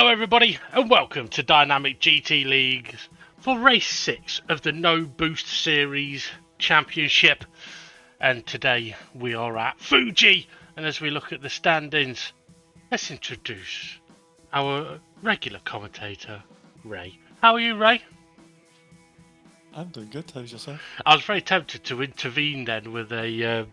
everybody, and welcome to Dynamic GT Leagues for race 6 of the No Boost Series Championship. And today we are at Fuji, and as we look at the standings, let's introduce our regular commentator, Ray. How are you, Ray? I'm doing good, how's yourself? I was very tempted to intervene then with an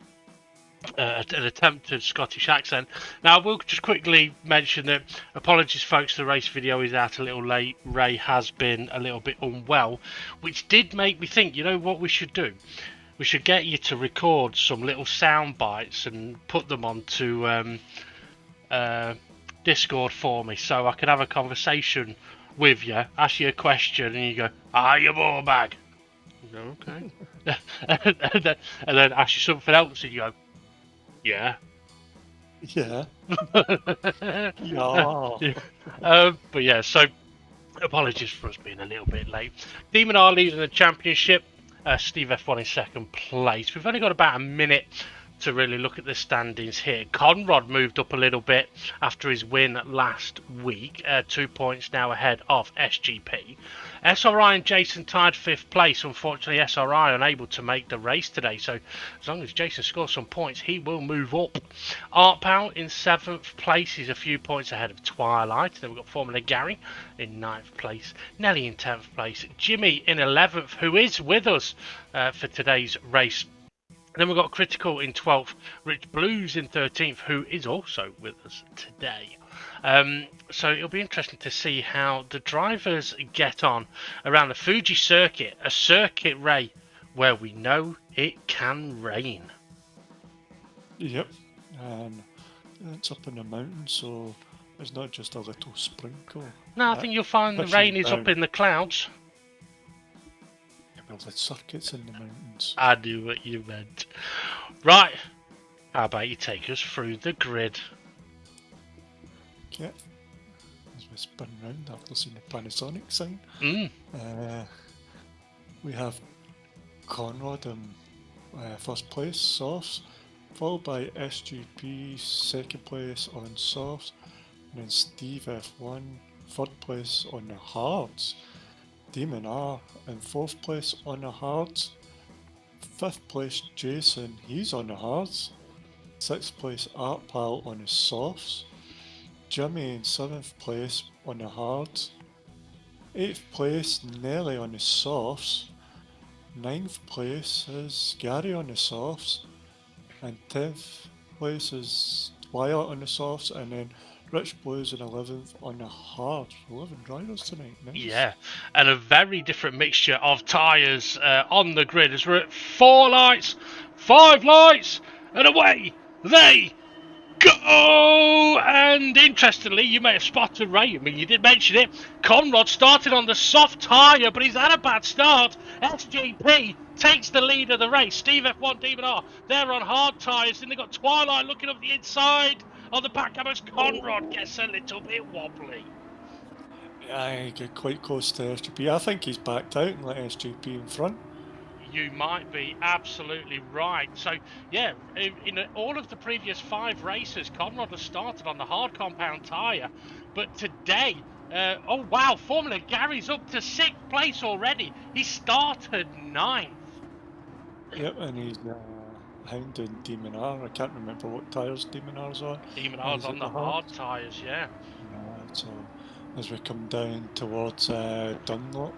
attempted Scottish accent. Now, we'll just quickly mention that, apologies folks, the race video is out a little late. Ray has been a little bit unwell, which did make me think, you know what we should do? We should get you to record some little sound bites and put them onto Discord for me, so I can have a conversation with you, ask you a question, and you go, "Are you ball bag?" You go, "Okay," and then ask you something else, and you go, "Yeah." Yeah. But yeah, so apologies for us being a little bit late. Demon R leading the championship. Steve F1 in second place. We've only got about a minute to really look at the standings here. Conrad moved up a little bit after his win last week. 2 points now ahead of SGP. SRI and Jason tied 5th place. Unfortunately, SRI unable to make the race today. So as long as Jason scores some points, he will move up. Art Powell in 7th place. He's a few points ahead of Twilight. Then we've got Formula Gary in 9th place. Nelly in 10th place. Jimmy in 11th, who is with us for today's race. Then we've got Critical in 12th, Rich Blues in 13th, who is also with us today. So it'll be interesting to see how the drivers get on around the Fuji circuit, a circuit, Ray, where we know it can rain. Yep. And it's up in the mountains, so it's not just a little sprinkle. No, I think you'll find the rain is up in the clouds. Well, the circuit's in the mountains. I knew what you meant. Right, how about you take us through the grid? Okay. As we spin round after seeing the Panasonic sign. We have Conrad in first place, softs, followed by SGP, second place on softs, and then Steve F1, third place on the hards. Demon R in 4th place on the hards. 5th place Jason, he's on the hards. 6th place Art Pal on the softs. Jimmy in 7th place on the hards. 8th place Nelly on the softs. 9th place is Gary on the softs. And 10th place is Twilight on the softs, and then Rich Blues in 11th on the hard. 11 drivers tonight. Nice. Yeah, and a very different mixture of tyres on the grid as we're at 4 lights, 5 lights, and away they go! And interestingly, you may have spotted Ray. I mean, you did mention it. Conrad started on the soft tyre, but he's had a bad start. SGP takes the lead of the race. Steve F1, Demon R, they're on hard tyres. Then they've got Twilight looking up the inside of the pack as Conrad gets a little bit wobbly. Yeah, he got quite close to SGP. I think he's backed out and let SGP in front. You might be absolutely right. So, yeah, in all of the previous 5 races, Conrad has started on the hard compound tyre. But today, oh wow, Formula Gary's up to 6th place already. He started 9th. Yep, and he's hounding Demon R. I can't remember what tyres Demon R's on. Demon R's on the hard tyres, yeah. So, as we come down towards Dunlop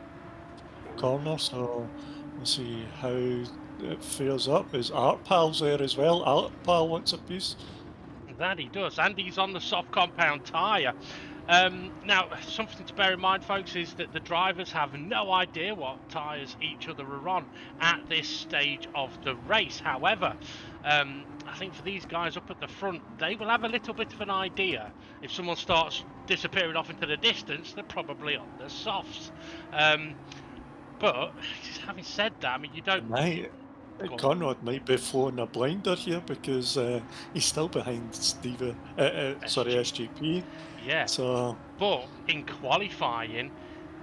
corner, so we'll see how it fares up. Is Art Pal's there as well? Art Pal wants a piece. That he does, and he's on the soft compound tyre. Now, something to bear in mind, folks, is that the drivers have no idea what tyres each other are on at this stage of the race. However, I think for these guys up at the front, they will have a little bit of an idea. If someone starts disappearing off into the distance, they're probably on the softs. But having said that, I mean, you don't... Conrad might be throwing a blinder here because he's still behind SGP. Yeah. So, but in qualifying,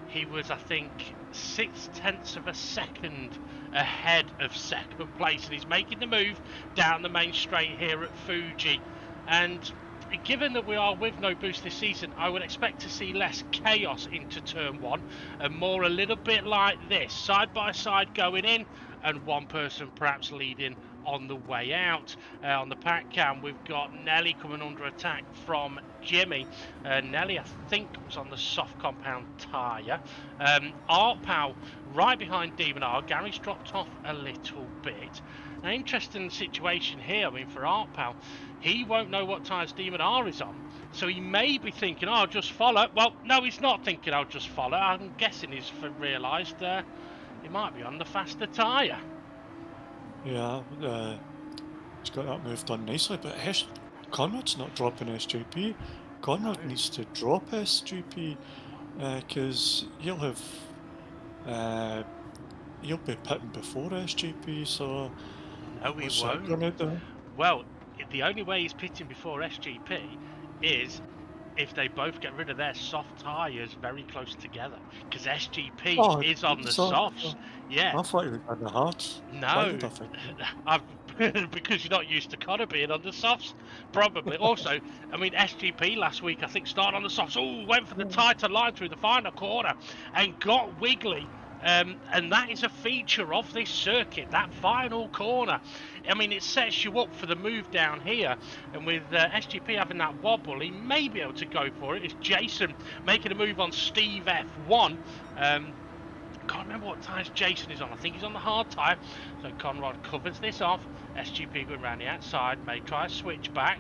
he was, I think, 0.6 of a second ahead of second place, and he's making the move down the main straight here at Fuji. And given that we are with no boost this season, I would expect to see less chaos into turn 1 and more a little bit like this, side by side going in and one person perhaps leading on the way out. On the pack cam, we've got Nelly coming under attack from Jimmy. Nelly, I think, was on the soft compound tyre. Art Pal right behind Demon R. Gary's dropped off a little bit. An interesting situation here. I mean, for Art Pal, he won't know what tyres Demon R is on, so he may be thinking, oh, I'll just follow. Well, no, he's not thinking I'll just follow. I'm guessing he's realised he might be on the faster tyre. Yeah, he's got that move done nicely, but Conrad's not dropping SJP. Conrad No. needs to drop SJP because he'll be pitting before SJP. So No, he what's that won't. gonna do? Well, the only way he's pitting before SGP is if they both get rid of their soft tyres very close together, because SGP Oh, is on the so softs. Yeah, I thought he was on the hards. Why no, did I think that? I've because you're not used to Connor being on the softs, probably. Also, I mean, SGP last week I think started on the softs. Oh, went for the tighter line through the final corner and got wiggly. And that is a feature of this circuit, that final corner. I mean, it sets you up for the move down here. And with SGP having that wobble, he may be able to go for it. It's Jason making a move on Steve F1. Can't remember what tyres Jason is on. I think he's on the hard tyre. So Conrad covers this off. SGP going around the outside. May try a switch back.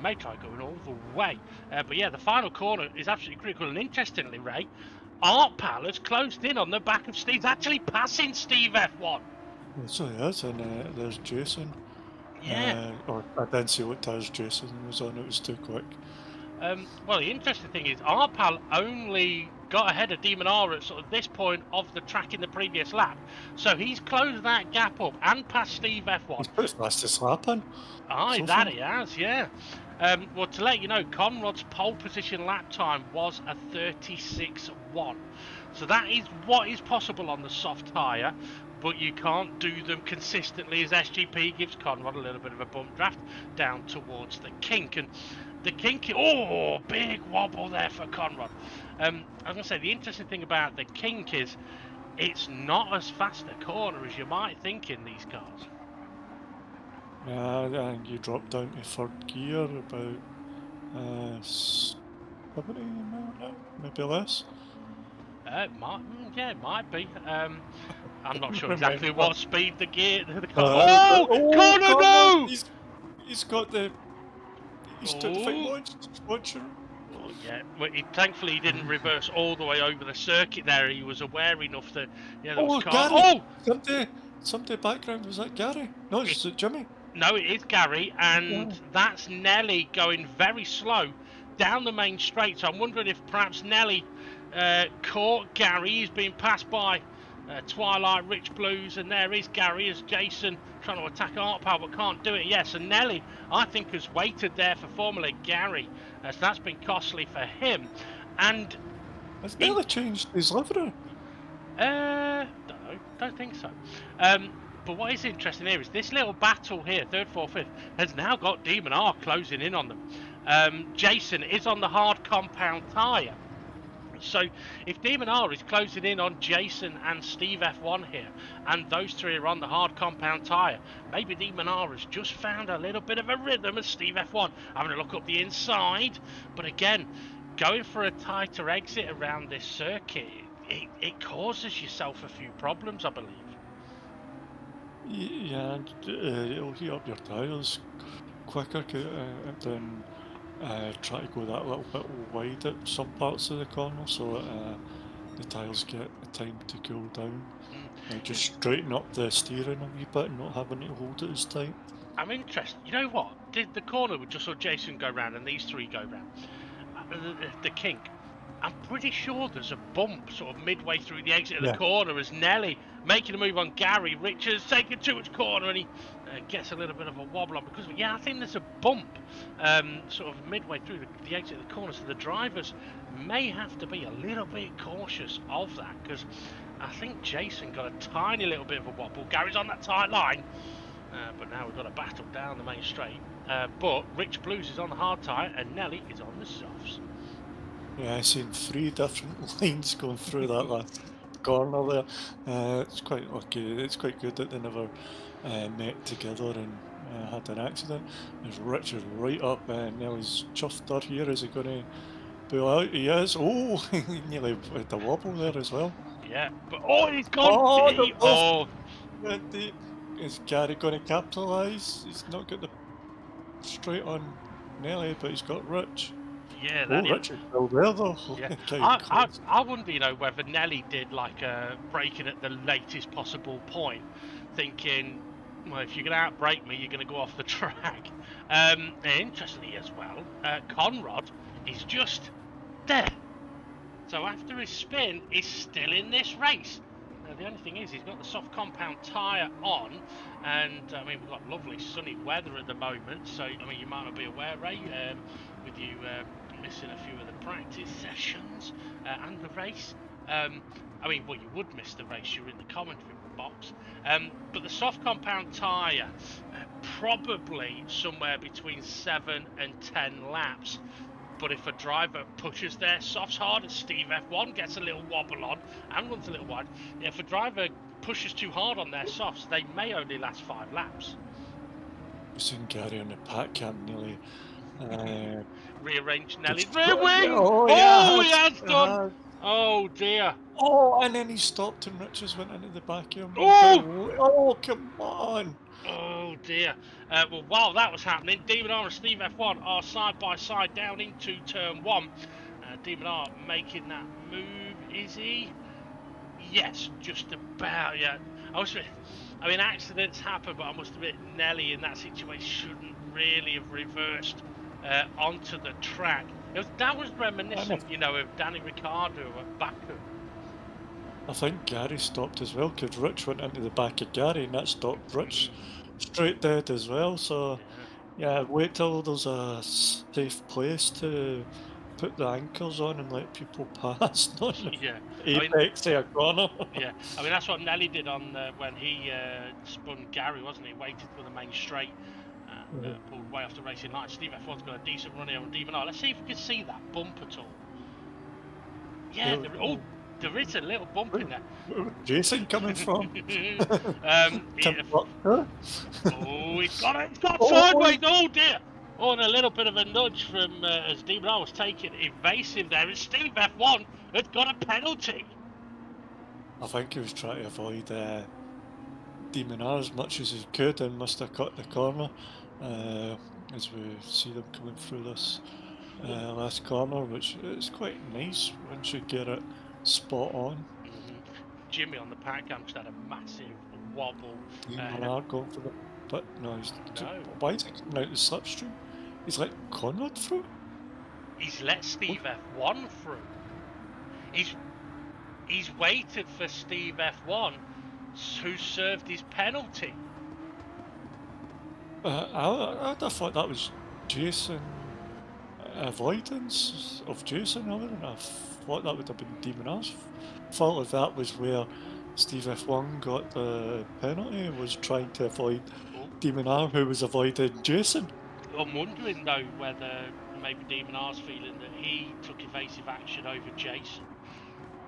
May try going all the way. But yeah, the final corner is absolutely critical. And interestingly, Ray, Art Pal has closed in on the back of Steve's, actually passing Steve F1. So he is, and there's Jason. Yeah. Or I didn't see what tires Jason was on. It was too quick. Well, the interesting thing is Art Pal only got ahead of Demon R at sort of this point of the track in the previous lap. So he's closed that gap up and passed Steve F1. He's put his fastest lap in. Aye, so that far. he has, yeah. Well, to let you know, Conrad's pole position lap time was a 36.1. So that is what is possible on the soft tyre, but you can't do them consistently as SGP gives Conrad a little bit of a bump draft down towards the kink. And the kink, oh, big wobble there for Conrad. I was going to say, the interesting thing about the kink is it's not as fast a corner as you might think in these cars. Yeah, and you drop down to third gear about 70 mile an hour, maybe less. It might be. I'm not sure Remember. exactly what speed the car. Oh, Corner, no! He's got the. He's took the thing launcher. Oh, yeah. Well, thankfully, he didn't reverse all the way over the circuit there. He was aware enough that, yeah, there was car. Gary! Oh! Somebody background, was that Gary? No, it's Jimmy. No, it is Gary, and that's Nelly going very slow down the main straight. So I'm wondering if perhaps Nelly caught Gary. He's being passed by Twilight, Rich Blues, and there is Gary as Jason trying to attack Art Pal but can't do it. Yes, and Nelly, I think, has waited there for Formula Gary, so that's been costly for him. And has Nelly changed his livery? Don't know, don't think so. But what is interesting here is this little battle here, third, fourth, fifth, has now got Demon R closing in on them. Jason is on the hard compound tyre. So if Demon R is closing in on Jason and Steve F1 here, and those three are on the hard compound tyre, maybe Demon R has just found a little bit of a rhythm as Steve F1 having a look up the inside. But again, going for a tighter exit around this circuit, it causes yourself a few problems, I believe. Yeah, and it'll heat up your tyres quicker than try to go that little bit wide at some parts of the corner, so the tyres get time to cool down. And just straighten up the steering a wee bit and not having to hold it as tight. I'm interested. You know what? Did the corner just saw Jason go round and these three go round? The kink. I'm pretty sure there's a bump sort of midway through the exit of the corner as Nelly making a move on Gary. Richards taking too much corner and he gets a little bit of a wobble on because of it. Yeah, I think there's a bump sort of midway through the exit of the corner, so the drivers may have to be a little bit cautious of that because I think Jason got a tiny little bit of a wobble. Gary's on that tight line. But now we've got a battle down the main straight. But Rich Blues is on the hard tyre and Nelly is on the softs. Yeah, I seen 3 different lines going through that last corner there. It's quite lucky. It's quite good that they never met together and had an accident. There's Richard right up, and Nelly's chuffed her here. Is he going to pull out? He is. Oh, he nearly had a wobble there as well. Yeah, but oh, he's gone Oh, they're deep. both Oh, went deep. Is Gary going to capitalise? He's not got the straight on Nelly, but he's got Rich. yeah, Oh, that is. Richard's still there though. Yeah, Okay, close. I wonder, whether Nelly did like a braking at the latest possible point, thinking, well, if you're going to outbrake me, you're going to go off the track. And interestingly as well, Conrad is just there. So after his spin, he's still in this race. The only thing is, he's got the soft compound tyre on, and I mean, we've got lovely sunny weather at the moment. So I mean, you might not be aware, Ray, with you missing a few of the practice sessions and the race. I mean, well, you would miss the race. You're in the commentary box. But the soft compound tyre, probably somewhere between 7 and 10 laps. But if a driver pushes their softs hard, as Steve F1 gets a little wobble on and runs a little wide, if a driver pushes too hard on their softs, they may only last 5 laps. We've seen Gary on the pack cam nearly. Rearrange Did Nelly's you rear wing! oh, Oh, yeah, he has it done! has. Oh, dear. Oh, and then he stopped and Richards went into the back of him. Oh! Oh, come on. Oh, dear. Well, while that was happening, Demon R and Steve F1 are side by side down into turn 1. Demon R making that move, is he? Yes, just about, yeah. I mean, accidents happen, but I must admit, Nelly in that situation shouldn't really have reversed onto the track. That was reminiscent, of Danny Ricciardo at Baku. I think Gary stopped as well because Rich went into the back of Gary and that stopped Rich straight dead as well. So, yeah, wait till there's a safe place to put the anchors on and let people pass, not in Yeah, the I mean, apex of a corner. yeah, I mean that's what Nelly did on when he spun Gary, wasn't he? Waited for the main straight and pulled way off the racing line. Steve F1's got a decent run here on Demon R. Let's see if we can see that bump at all. Yeah, there is a little bump in there. Where's Jason coming from? Oh, he's got it! It's got sideways! Oh dear! Oh, and a little bit of a nudge from as Demon R was taking evasive there, and Steve F1 had got a penalty. I think he was trying to avoid Demon R as much as he could and must have cut the corner as we see them coming through this last corner, which is quite nice once you get it spot on. Jimmy on the pack cam just had a massive wobble. Demon R going for the but no, No. why is he coming out the slipstream? He's let Conrad through? He's let Steve F1 through. He's waited for Steve F1 who served his penalty. I thought that was Jason avoidance of Jason. I wouldn't have thought that would have been Demon R's fault if that was where Steve F1 got the penalty, was trying to avoid Demon R, who was avoiding Jason. I'm wondering though whether maybe Demon R's feeling that he took evasive action over Jason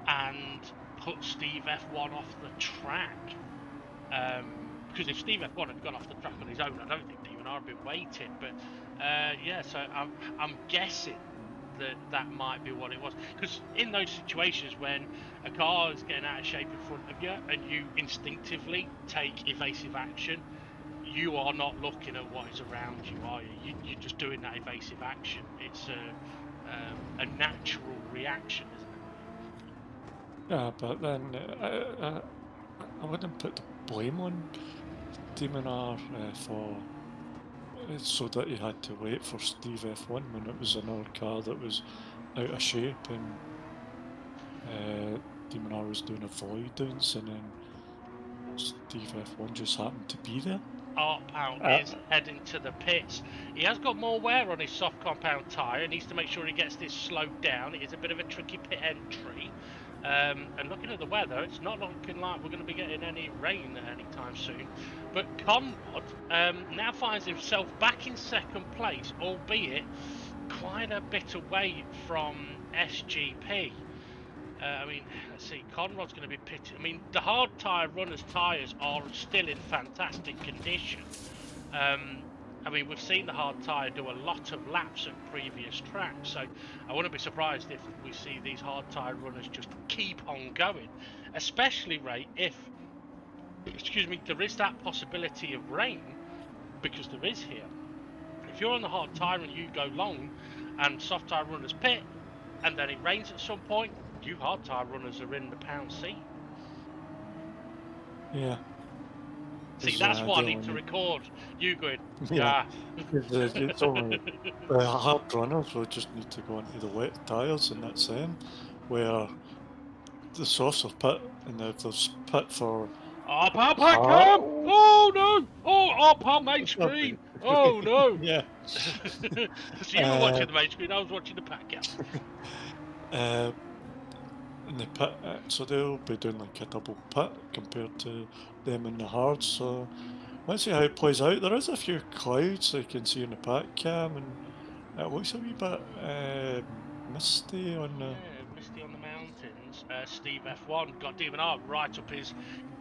and put Steve F1 off the track. Because if Steve F1 had gone off the track on his own, I don't think Demon R had been waiting. But yeah, so I'm guessing that might be what it was. Because in those situations when a car is getting out of shape in front of you and you instinctively take evasive action, you are not looking at what is around you, are you? You're just doing that evasive action. It's a natural reaction, isn't it? Yeah, but then I wouldn't put the blame on Demon R for so that he had to wait for Steve F1 when it was another car that was out of shape and Demon R was doing avoidance and then Steve F1 just happened to be there. Artpound is heading to the pits. He has got more wear on his soft compound tyre. He needs to make sure he gets this slowed down. It is a bit of a tricky pit entry. And looking at the weather, it's not looking like we're going to be getting any rain anytime soon. But Conrad now finds himself back in second place, albeit quite a bit away from SGP. I mean, let's see, Conrad's going to be pitted. I mean, the hard tyre runners' tyres are still in fantastic condition. I mean, we've seen the hard tyre do a lot of laps at previous tracks, so I wouldn't be surprised if we see these hard tyre runners just keep on going, especially, Ray, if, excuse me, there is that possibility of rain, because there is here. If you're on the hard tyre and you go long and soft tyre runners pit, and then it rains at some point, you hard tyre runners are in the pound seat. Yeah. See, that's what I need to record. You going, yeah. It's only the hard runners will just need to go into the wet tyres and that's them. Where the softs are pit and if there's pit for Up, up, up, hard, up! Oh no! Oh, up on main that's not screen! big. Oh no! Yeah. So you were Uh, watching the main screen, I was watching the pack cam. uh, in the pit, so they'll be doing like a double pit compared to them in the hard. So let's see how it plays out. There is a few clouds I can see in the pack cam, and it looks a wee bit misty on the. Yeah, Misty on the mountains. Steve F1 got Demon R right up his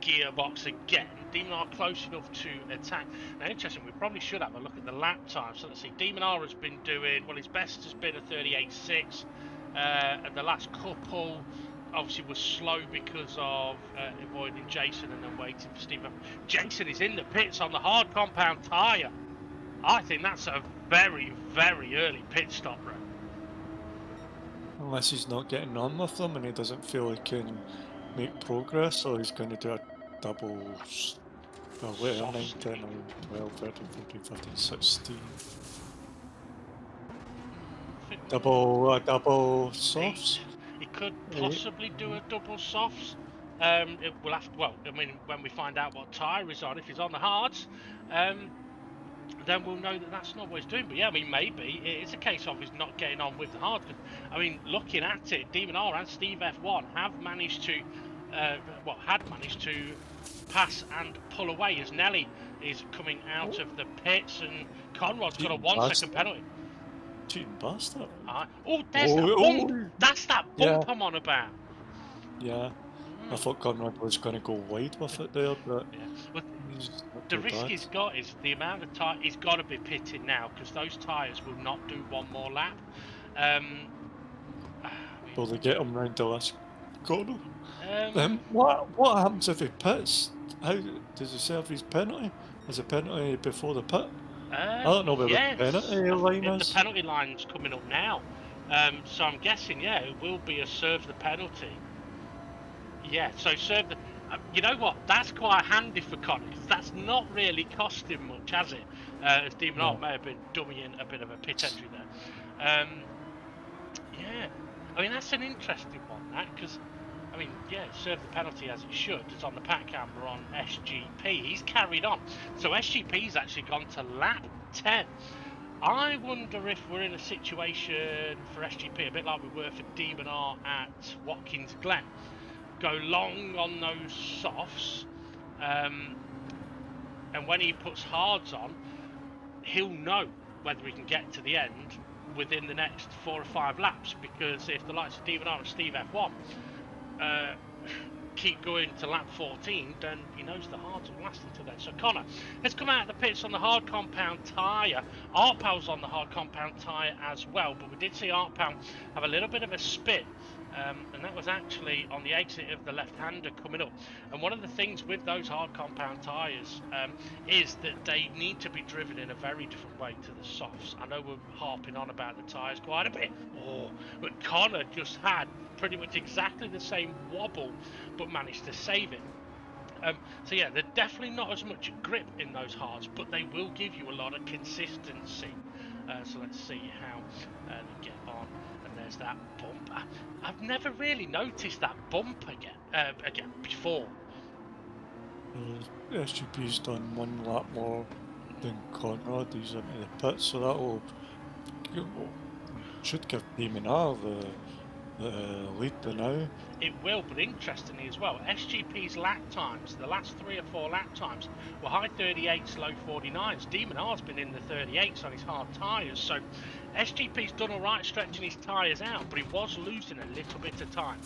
gearbox again. Demon R close enough to attack. Now, interesting, we probably should have a look at the lap time. So let's see, Demon R has been doing, well, his best has been a 38.6. And the last couple obviously was slow because of avoiding Jason and then waiting for Steve F1. Jason is in the pits on the hard compound tyre. I think that's a very, very early pit stop, right? Unless he's not getting on with them and he doesn't feel he can make progress, or he's going to do a double. Well, wait, Soft 9, steam. 10, 11, 12, 13, 14, 15, 16. Double softs. He could Eh, possibly do a double softs. It will have to, well, I mean, when we find out what tyre he's on, if he's on the hards, then we'll know that that's not what he's doing. But yeah, I mean, maybe it's a case of he's not getting on with the hard. I mean, looking at it, Demon R and Steve F1 have managed to, had managed to pass and pull away as Nelly is coming out of the pits, and Conrad's got a 1 second penalty. Cheating bastard. Oh, there's that bump. Oh, That's that bump I'm on about. yeah. I thought Conrad was going to go wide with it there, but Yeah. Well, he's not the too risk bad. he's got is the amount of time he's got to be pitting now, because those tyres will not do one more lap. I mean, Will they get him round the last corner? um, What happens if he pits? How does he serve his penalty? Is a penalty before the pit? I don't know where yes, the penalty line the is. penalty line's coming up now. So I'm guessing, yeah, it will be a serve the penalty. Yeah, so serve the. You know what? That's quite handy for Connor, because that's not really costing much, has it? As Demon Art may have been dummying a bit of a pit entry there. Yeah, I mean, that's an interesting one, that, because, I mean, yeah, serve the penalty as it should. It's on the pack camera on SGP. He's carried on. So SGP's actually gone to lap 10. I wonder if we're in a situation for SGP, a bit like we were for Demon R at Watkins Glen. Go long on those softs, and when he puts hards on, he'll know whether he can get to the end within the next 4 or 5 laps, because if the likes of Demon R and Steve F1 keep going to lap 14, then he knows the hards will last until then. So Connor has come out of the pits on the hard compound tyre. Arpal's on the hard compound tyre as well, but we did see Arpal have a little bit of a spin, and that was actually on the exit of the left-hander coming up. And one of the things with those hard compound tyres is that they need to be driven in a very different way to the softs. I know we're harping on about the tyres quite a bit, but Connor just had pretty much exactly the same wobble, but managed to save it. So yeah, they're definitely not as much grip in those hards, but they will give you a lot of consistency. So let's see how they get on. And there's that bump. I've never really noticed that bump again before. SGP's done 1 lap more than Conrad. He's into the pit, so that should give Demon R lead by now. It will, but interestingly as well, SGP's lap times, the last 3 or 4 lap times, were high 38s, low 49s. Demon R's been in the 38s on his hard tyres, so SGP's done all right stretching his tyres out, but he was losing a little bit of time.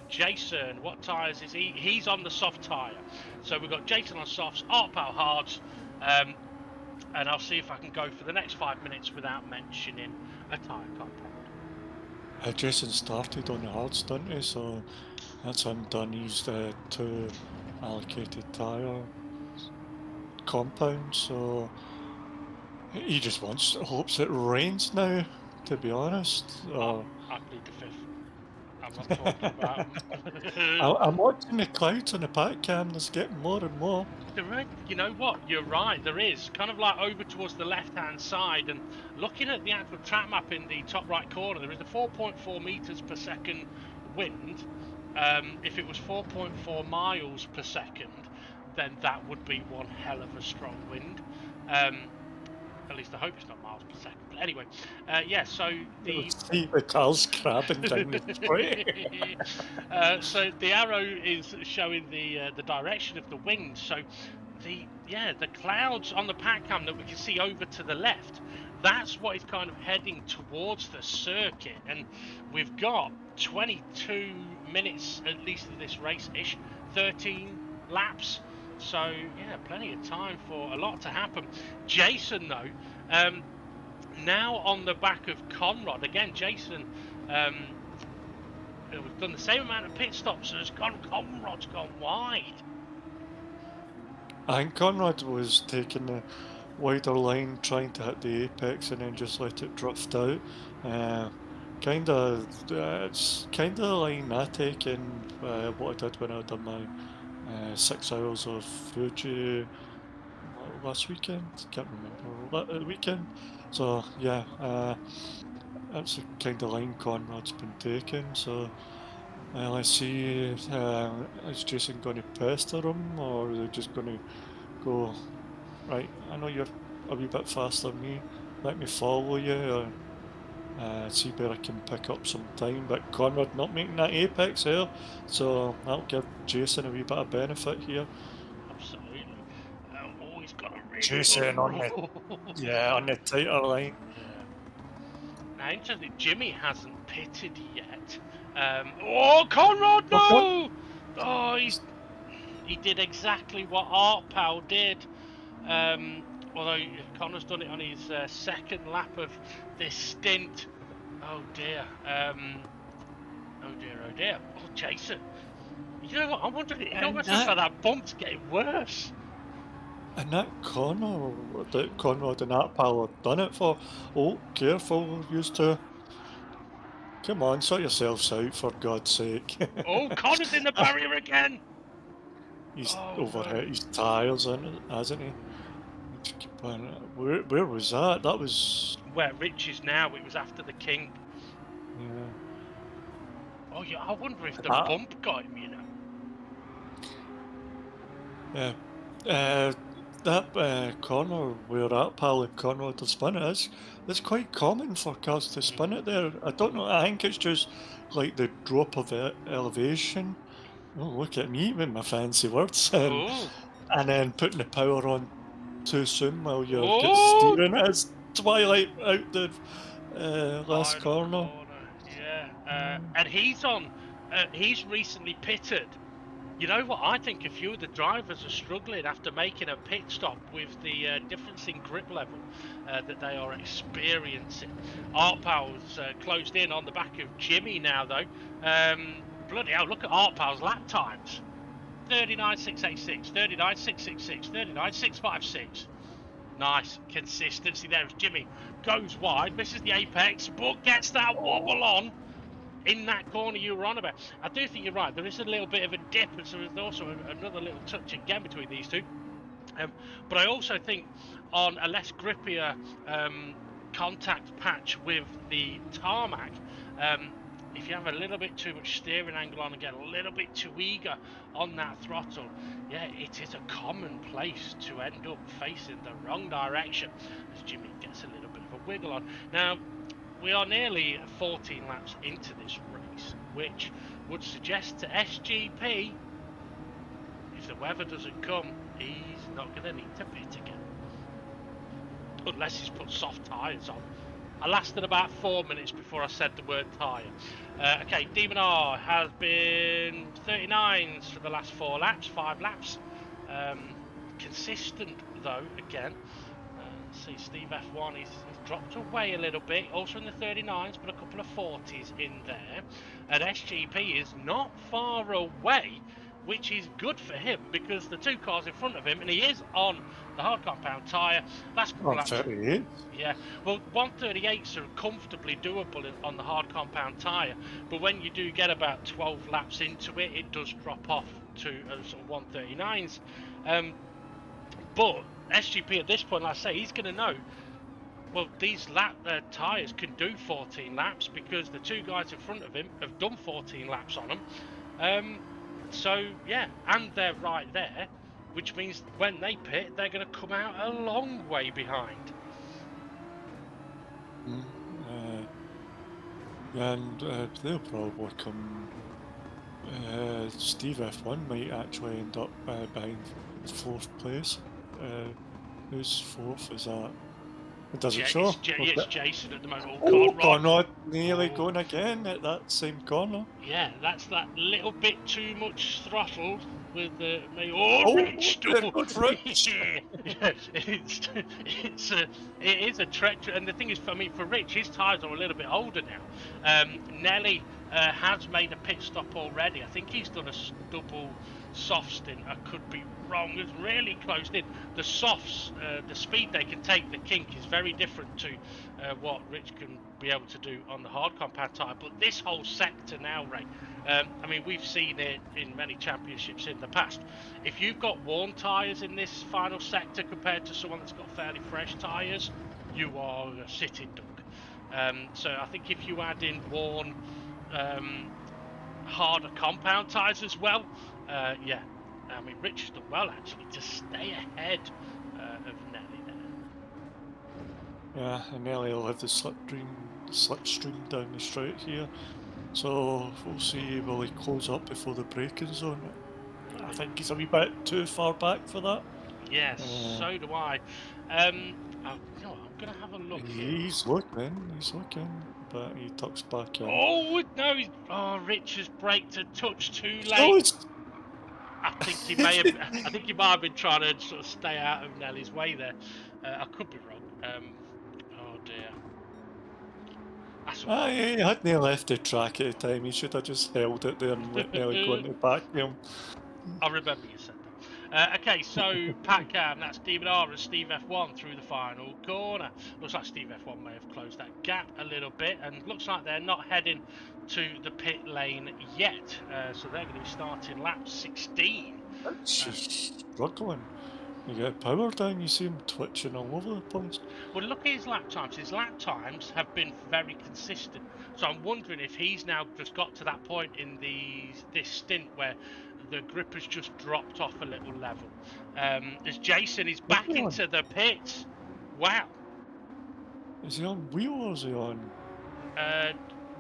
Jason, what tyres is he? He's on the soft tyre. So we've got Jason on softs, Artpal hards, and I'll see if I can go for the next 5 minutes without mentioning a tyre compound. Jason started on the hard stunt, so that's him done his 2 allocated tyre compounds, so he just hopes it rains now, to be honest. I plead the fifth. I'm not talking about I'm watching the clouds on the pack cam, there's getting more and more. You know what? You're right. There is kind of like over towards the left-hand side, and looking at the actual track map in the top right corner, there is a 4.4 meters per second wind. If it was 4.4 miles per second, then that would be one hell of a strong wind. At least I hope it's not miles per second. But anyway, yeah. So You'll the see the cars crabbing down the straight. so the arrow is showing the direction of the wind. So the clouds on the pack cam that we can see over to the left, that's what is kind of heading towards the circuit, and we've got 22 minutes at least of this race-ish, 13 laps. So yeah, plenty of time for a lot to happen. Jason though, now on the back of Conrad again. Jason we've done the same amount of pit stops as Conrad's gone wide. I think Conrad was taking the wider line, trying to hit the apex and then just let it drift out. It's kind of the line I take in what I did when I done my 6 hours of Fuji last weekend. Can't remember the weekend. So yeah, that's the kind of line Conrad's been taking. So let's see, is Jason going to pester him, or are they just going to go, right, I know you're a wee bit faster than me, let me follow you, or see where I can pick up some time. But Conrad not making that apex here, so that'll give Jason a wee bit of benefit here. Absolutely. He's got a really good Jason on the, rule. yeah, on the tighter line. Yeah. Now, interestingly, Jimmy hasn't pitted yet. Oh, Conrad, Okay. no! Oh, he did exactly what Art Pal did. Although Connor's done it on his second lap of this stint. Oh dear. Oh dear. Oh dear. Oh, Jason. You know what? I'm wondering. It almost looks like that bump's getting worse. And that corner that Conrad and that pal have done it for. Oh, careful, used to. Come on, sort yourselves out for God's sake. Oh, Connor's in the barrier again. He's Oh no. overhit his tyres, hasn't he? Where was that? That was. Where Rich is now, it was after the King. Yeah. Oh yeah, I wonder if the Ah, bump got him, you know. yeah. Uh, that corner where that pal of Conrad to spin it is, it's quite common for cars to spin it there. I don't know, I think it's just like the drop of elevation. Oh, look at me with my fancy words. Oh. And then putting the power on too soon while you're get Oh. steering as Twilight out the last Final corner. corner. Yeah. Mm. And he's on. He's recently pitted. You know what? I think a few of the drivers are struggling after making a pit stop with the difference in grip level that they are experiencing. Artpal's closed in on the back of Jimmy now, though. Bloody hell, look at Artpal's lap times. 39.686, 39.666, 39.656. Nice consistency there as Jimmy goes wide, misses the apex, but gets that wobble on in that corner you were on about. I do think you're right. There is a little bit of a dip, and so there's also another little touch again between these two. But I also think on a less grippier contact patch with the tarmac, if you have a little bit too much steering angle on and get a little bit too eager on that throttle, yeah, it is a common place to end up facing the wrong direction as Jimmy gets a little bit of a wiggle on. Now, we are nearly 14 laps into this which would suggest to SGP, if the weather doesn't come, he's not going to need to pit again. Unless he's put soft tyres on. I lasted about 4 minutes before I said the word tyre. Okay, Demon R has been 39s for the last 4 laps, 5 laps. Consistent though, again. See, Steve F1 he's dropped away a little bit, also in the 39s, but a couple of 40s in there. And SGP is not far away, which is good for him because the 2 cars in front of him, and he is on the hard compound tyre. Last couple of laps. 38. Yeah, well, 138s are comfortably doable on the hard compound tyre, but when you do get about 12 laps into it, it does drop off to sort of 139s. But SGP at this point, like I say, he's going to know, well, these tyres can do 14 laps because the 2 guys in front of him have done 14 laps on them. So, yeah, and they're right there, which means when they pit, they're going to come out a long way behind. And they'll probably come. Steve F1 might actually end up behind 4th place. Who's 4th? Is that? It doesn't show. It's Jason at the moment. Oh, Conrad nearly going again at that same corner. Yeah, that's that little bit too much throttle with the. Rich! Rich! It is a treacherous, and the thing is, for Rich, his tyres are a little bit older now. Nelly has made a pit stop already. I think he's done a double soft stint. I could be wrong. It's really close in. The softs, the speed they can take the kink is very different to what Rich can be able to do on the hard compound tyre. But this whole sector now, Ray, I mean, we've seen it in many championships in the past. If you've got worn tyres in this final sector compared to someone that's got fairly fresh tyres, you are a sitting duck. So I think if you add in worn, harder compound tyres as well, yeah, I mean, Rich has done well actually to stay ahead of Nelly there. Yeah, and Nelly will have the slipstream down the straight here. So we'll see, will he close up before the braking zone? I think he's a wee bit too far back for that. Yes, so do I. I'm going to have a look. He's looking, but he tucks back in. Oh, no, Rich has braked a touch too late. Oh, I think he may have been trying to sort of stay out of Nelly's way there. I could be wrong. Oh dear. He hadn't left the track at the time. He should have just held it there and let Nelly go into the back of him. I remember you said that. Okay, so Pat Cam, that's Demon R and Steve F1 through the final corner. Looks like Steve F1 may have closed that gap a little bit, and looks like they're not heading to the pit lane yet. So they're going to be starting lap 16. That's just struggling. You get power down, you see him twitching all over the place. Well, look at his lap times. His lap times have been very consistent. So I'm wondering if he's now just got to that point in this stint where the grip has just dropped off a little level. As Jason is back into the pits. Wow. Is he on wheel or is he on?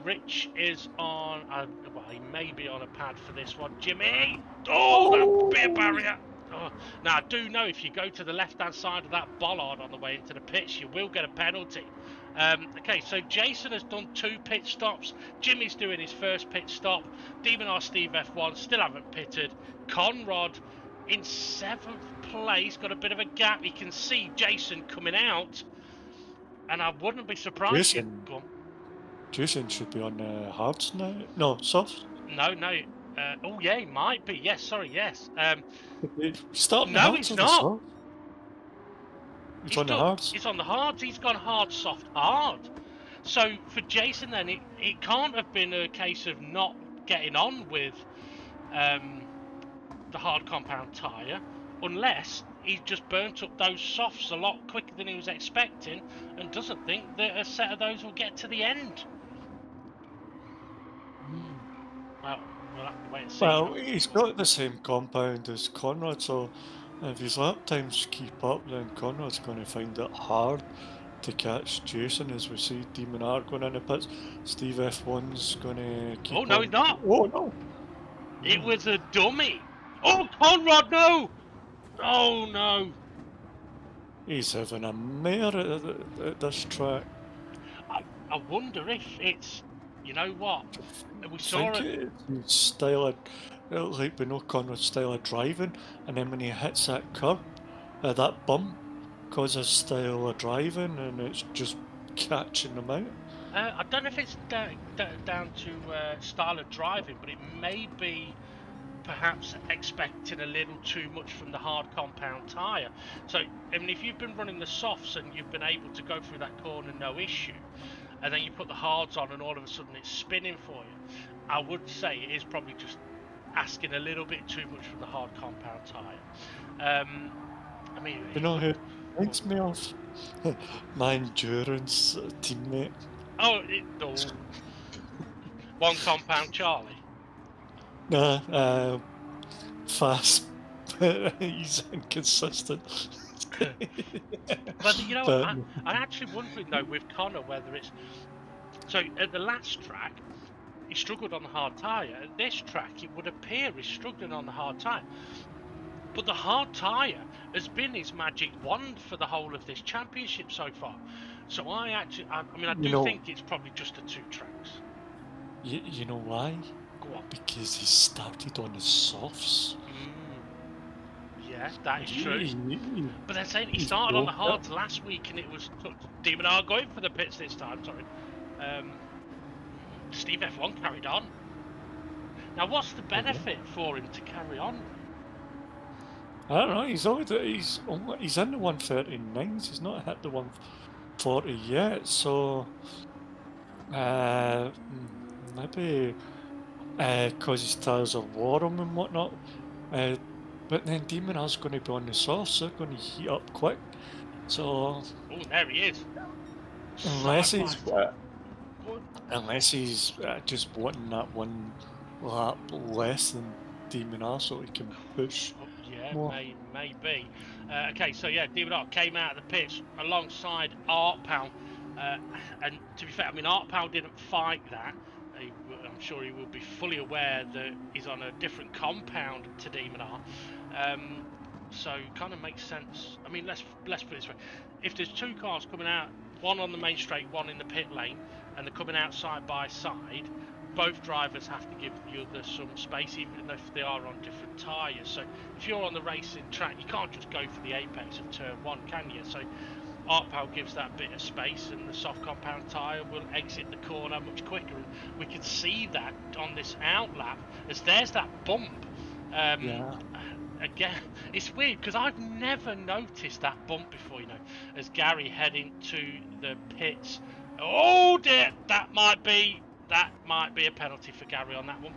Rich is on. Well, he may be on a pad for this one. Jimmy! Oh, that beer barrier! Oh. Now, I do know if you go to the left-hand side of that bollard on the way into the pits, you will get a penalty. Okay, so Jason has done 2 pit stops. Jimmy's doing his first pit stop. Demon R Steve F1 still haven't pitted. Conrad in 7th place, got a bit of a gap. You can see Jason coming out, and I wouldn't be surprised. Jason should be on hards now. No, softs. No. Oh yeah, he might be. Yes, sorry, yes. No, he's not. He's on the hards. He's on the hards. He's gone hard, soft, hard. So for Jason, then it can't have been a case of not getting on with the hard compound tyre, unless he's just burnt up those softs a lot quicker than he was expecting, and doesn't think that a set of those will get to the end. Well, we'll have to wait and see. Well, he's got the same compound as Conrad, so if his lap times keep up, then Conrad's going to find it hard to catch Jason as we see Demon R going in the pits. Steve F1's going to keep Oh, no, he's not. Oh, no. It was a dummy. Oh, Conrad, no. Oh, no. He's having a mare at this track. I wonder if it's, you know what? We I saw think it. it's his style of, like we know Conrad's style of driving, and then when he hits that curb, that bump causes style of driving, and it's just catching them out. I don't know if it's down to style of driving, but it may be perhaps expecting a little too much from the hard compound tyre. So, I mean, if you've been running the softs and you've been able to go through that corner no issue, and then you put the hards on and all of a sudden it's spinning for you, I would say it is probably just asking a little bit too much from the hard compound tyre. I mean, You know who reminds me of? My endurance teammate. oh, one compound Charlie. Nah, fast, but he's inconsistent. But you know, But I'm actually wondering though with Connor whether it's so at the last track he struggled on the hard tyre. At this track, it would appear he's struggling on the hard tyre. But the hard tyre has been his magic wand for the whole of this championship so far. So I mean, I you do know, think it's probably just the 2 tracks. you know why? Go on. Because he started on the softs. Yeah, that is true. He- But they're saying he he's started on the broke hards last week and it was Demon R going for the pits this time, sorry. Steve F1 carried on. Now, what's the benefit for him to carry on? I don't know. He's in the 139s. He's not hit the 140 yet. So maybe because his tires are warm and whatnot. But then Demon R's going to be on the sauce. They're going to heat up quick. So Oh, there he is. unless he's Good. just wanting that one lap less than Demon R so he can push. Oh, yeah, more. maybe. Okay, so yeah, Demon R came out of the pits alongside Art Pal. And to be fair, I mean, Art Pal didn't fight that. I'm sure he will be fully aware that he's on a different compound to Demon R. So kind of makes sense. I mean, let's put it this way: if there's 2 cars coming out, one on the main straight, one in the pit lane, and they're coming out side by side, both drivers have to give the other some space, even if they are on different tyres. So if you're on the racing track, you can't just go for the apex of turn 1, can you? So ArtPal gives that bit of space, and the soft compound tyre will exit the corner much quicker. And we can see that on this outlap, as there's that bump. Yeah. Again, it's weird because I've never noticed that bump before, you know, as Gary heading to the pits. Oh dear, that might be a penalty for Gary on that one.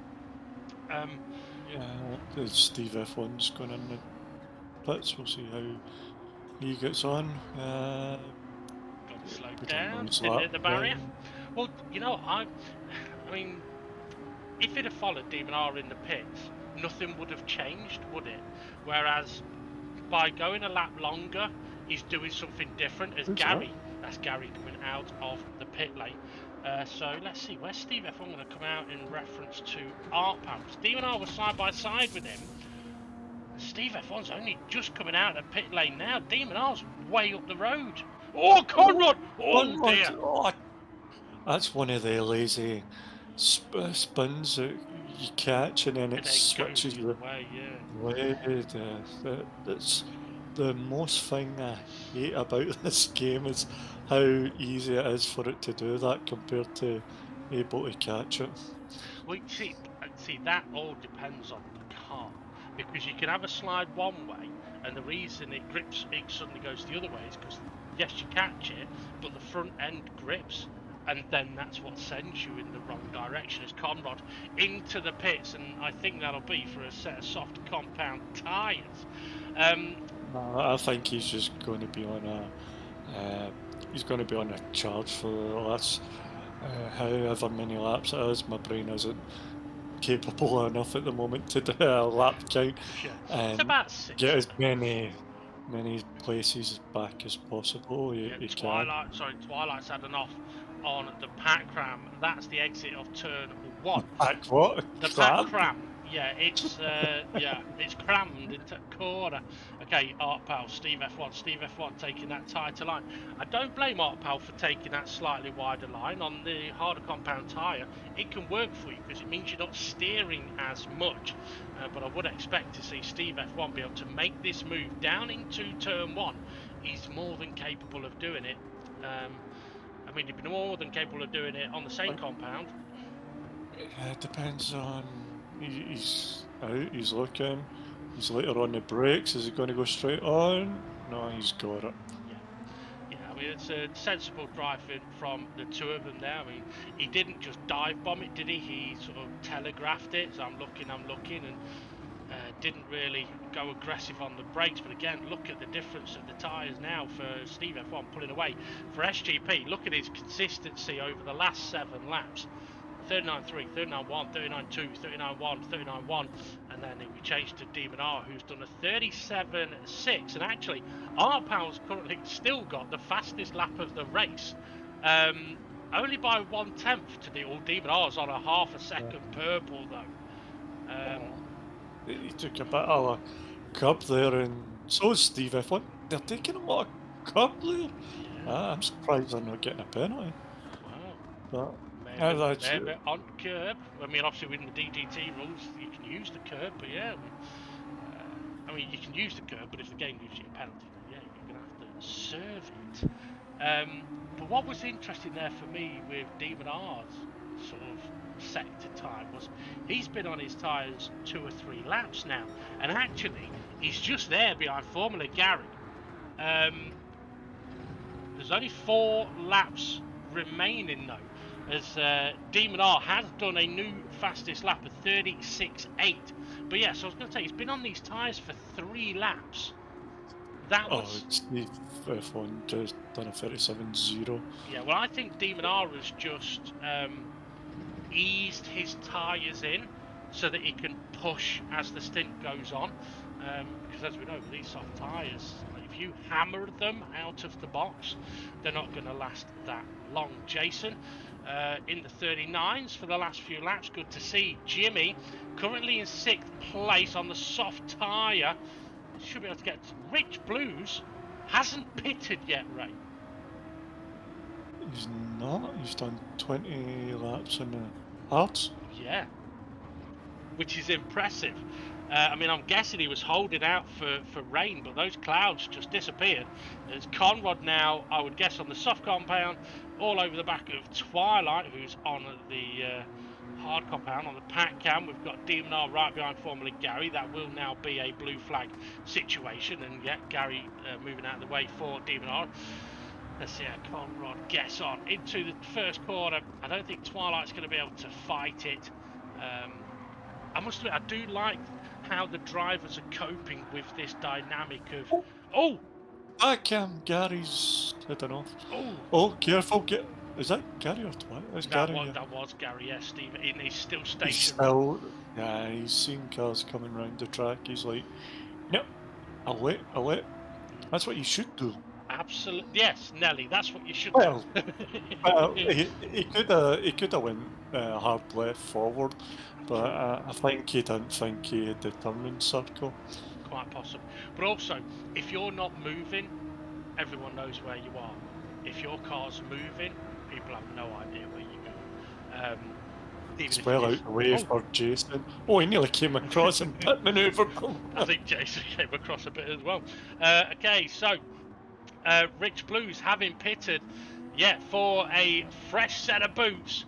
Yeah, Steve F1's going in the pits. We'll see how he gets on. Got to slow We don't know down, his didn't lap hit the barrier. time. Well, you know, I mean, if it had followed Demon R in the pits, nothing would have changed, would it? Whereas by going a lap longer, he's doing something different. As Who's Gary, that's Gary coming out of the pit lane. So let's see, where's Steve F1 going to come out in reference to Art Pal? Demon R was side by side with him. Steve F1's only just coming out of the pit lane now. Demon R's way up the road. Oh, Conrad! Oh dear! Oh, that's one of the lazy spins that you catch and then it switches the the way, yeah. way. That's the most thing I hate about this game is how easy it is for it to do that compared to able to catch it. Well, see, that all depends on the car, because you can have a slide one way, and the reason it suddenly goes the other way is because yes, you catch it, but the front end grips, and then that's what sends you in the wrong direction as Conrad into the pits, and I think that'll be for a set of soft compound tyres. I think he's just going to be on a charge for the last however many laps it is. My brain isn't capable enough at the moment to do a lap count Sure. It's and about 6. get as many many places back as possible. Yeah, You can. Twilight's had an off on the pack cram. That's the exit of turn 1. Back what? The pack Crab? cram. It's crammed into corner. Okay, Art Pal, Steve F1 taking that tighter line. I don't blame Art Pal for taking that slightly wider line on the harder compound tyre. It can work for you because it means you're not steering as much. But I would expect to see Steve F1 be able to make this move down into turn 1. He's more than capable of doing it. I mean, he'd be more than capable of doing it on the same compound. It depends on. He's out, he's looking. He's later on the brakes. Is he going to go straight on? No, he's got it. Yeah, I mean, it's a sensible driving from the two of them there. I mean, he didn't just dive bomb it, did he? He sort of telegraphed it. So I'm looking, and didn't really go aggressive on the brakes. But again, look at the difference of the tyres now for Steve F1 pulling away. For SGP, look at his consistency over the last 7 laps. 39.3, 39.1, 39.2, 39.1, 39.1, and then we changed to Demon R, who's done a 37.6. And actually, R Power's currently still got the fastest lap of the race, only by 1/10 to the old Demon R's on a half a second purple though. He took a bit of a curb there, and so is Steve F1. They're taking a lot of curb there. Yeah, I'm surprised they're not getting a penalty. wow. But that's Maybe on curb. I mean, obviously within the DGT rules, you can use the curb, but yeah, I mean, you can use the curb, but if the game gives you a penalty, then yeah, you're gonna have to serve it. But what was interesting there for me with Demon R's sort of sector time was he's been on his tyres 2 or 3 laps now, and actually he's just there behind Formula Gary. There's only 4 laps remaining though, as Demon R has done a new fastest lap of 36.8. But yeah, so I was going to say he's been on these tyres for 3 laps. That was Steve F1 just done a 37.0. yeah. Well, I think Demon R has just eased his tyres in so that he can push as the stint goes on. Because as we know, with these soft tyres, if you hammer them out of the box, they're not going to last that long. Jason in the 39s for the last few laps. Good to see. Jimmy currently in 6th place on the soft tyre. Should be able to get Rich Blues. Hasn't pitted yet, Ray. He's not. He's done 20 laps in the hards. Yeah. Which is impressive. I mean, I'm guessing he was holding out for rain, but those clouds just disappeared. There's Conrad now, I would guess, on the soft compound, all over the back of Twilight, who's on the hard compound. On the pack cam, we've got Demon R right behind Formula Gary. That will now be a blue flag situation, and yet Gary moving out of the way for Demon R. Let's see how Conrad gets on into the first corner. I don't think Twilight's going to be able to fight it. I must admit, I do like how the drivers are coping with this dynamic of... Oh! Back Gary's heading off. Oh, careful. Is that Gary or Twilight? That's Gary. That was Gary, yes, Steve. He's still stationary. He's seen cars coming round the track. He's like, no, I'll wait. That's what you should do. Absolutely, yes, Nelly. That's what you should do. Well, he could have went hard left forward, but I think he didn't think he had the turning circle. Quite possible. But also, if you're not moving, everyone knows where you are. If your car's moving, people have no idea where you go. It's well out the way for Jason. Oh, he nearly came across and pit manoeuvred. I think Jason came across a bit as well. Okay, so Rich Blues having pitted, for a fresh set of boots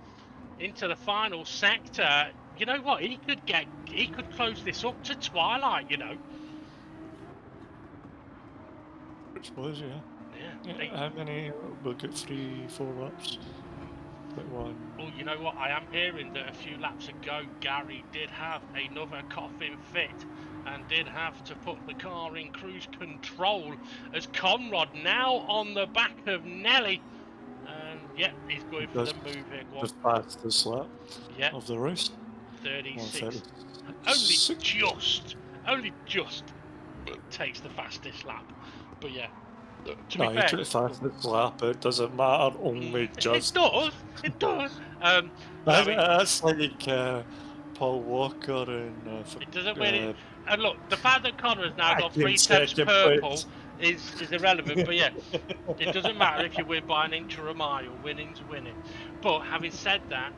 into the final sector. You know what? He could close this up to Twilight. You know. Rich Blues, yeah. How many? We'll get 3-4 laps. One. Oh, you know what? I am hearing that a few laps ago, Gary did have another coffin fit and did have to put the car in cruise control as Conrad now on the back of Nelly. And he's going for the move here. The fastest lap of the race. 36. Only just. takes the fastest lap. But yeah, to No, be you fair, took the fastest lap. It doesn't matter. Only it just. does. It does. No, That's like Paul Walker and it doesn't win it. And look, the fact that Connor has now got back in 3 temps second purple place. is irrelevant. But yeah, it doesn't matter if you win by an inch or a mile. Winning's winning. But having said that,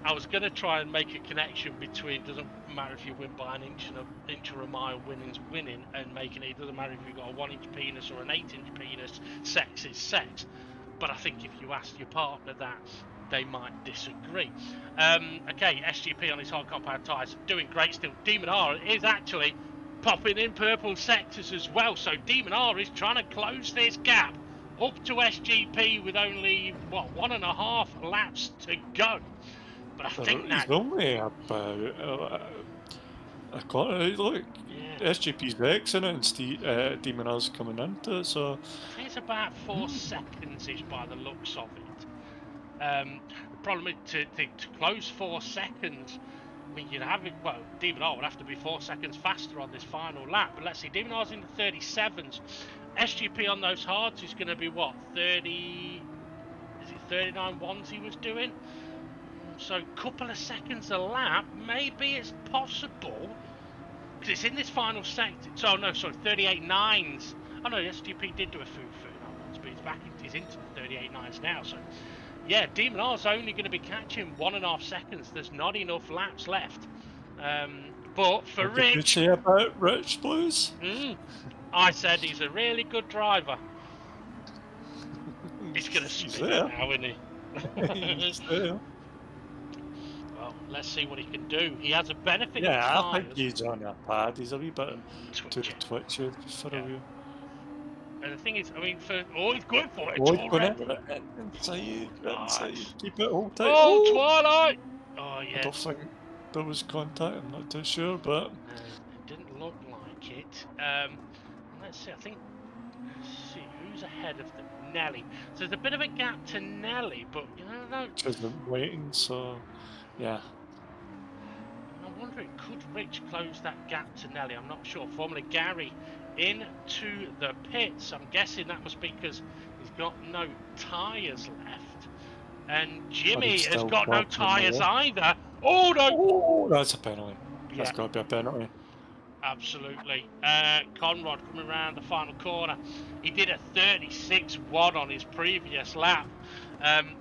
I was going to try and make a connection between doesn't matter if you win by an inch or a mile, winning's winning, and making it doesn't matter if you've got a 1-inch penis or an 8-inch penis, sex is sex. But I think if you ask your partner that, they might disagree. Okay, SGP on his hard compound tyres doing great still. Demon R is actually popping in purple sectors as well, so Demon R is trying to close this gap up to SGP with only 1.5 laps to go. But I think He's that, only about a quarter. Look, yeah, SGP's X in it, and Demon R's coming into it. So I think it's about 4 seconds-ish by the looks of it. The problem is to close 4 seconds. I mean, you'd have it. Well, Demon R would have to be 4 seconds faster on this final lap. But let's see, Demon R's in the 37s. SGP on those hards is going to be what 30? Is it 39 ones he was doing? So, couple of seconds a lap. Maybe it's possible. Because it's in this final sector. So, no, sorry, 38 nines. Oh, no, the SGP did do a foo once, but he's into the 38 nines now. So, yeah, Demon R's only going to be catching 1.5 seconds. There's not enough laps left. But for what did you Rich, say about Rich Blues? I said he's a really good driver. He's going to He's spin it there. now, isn't he? He's there. Well, let's see what he can do. He has a benefit of Yeah, I think tyres. he's on a pad. He's a wee bit to the twitchy for a wheel. And the thing is, I mean, he's going for it Oh, he's going already. inside. Nice. Keep it hold tight. Oh, Oh! Twilight! Oh, I yeah. don't think there was contact. I'm not too sure, but No, it didn't look like it. Let's see. I think. Let's see who's ahead of them. Nelly. So there's a bit of a gap to Nelly, but you know, no. because I'm waiting. So yeah. I'm wondering, could Rich close that gap to Nelly? I'm not sure. Formula Gary into the pits. I'm guessing that must be because he's got no tyres left. And Jimmy has got no tyres either. Oh, no! Oh, that's a penalty. Yeah. That's got to be a penalty. Absolutely. Conrad coming around the final corner. He did a 36.1 on his previous lap.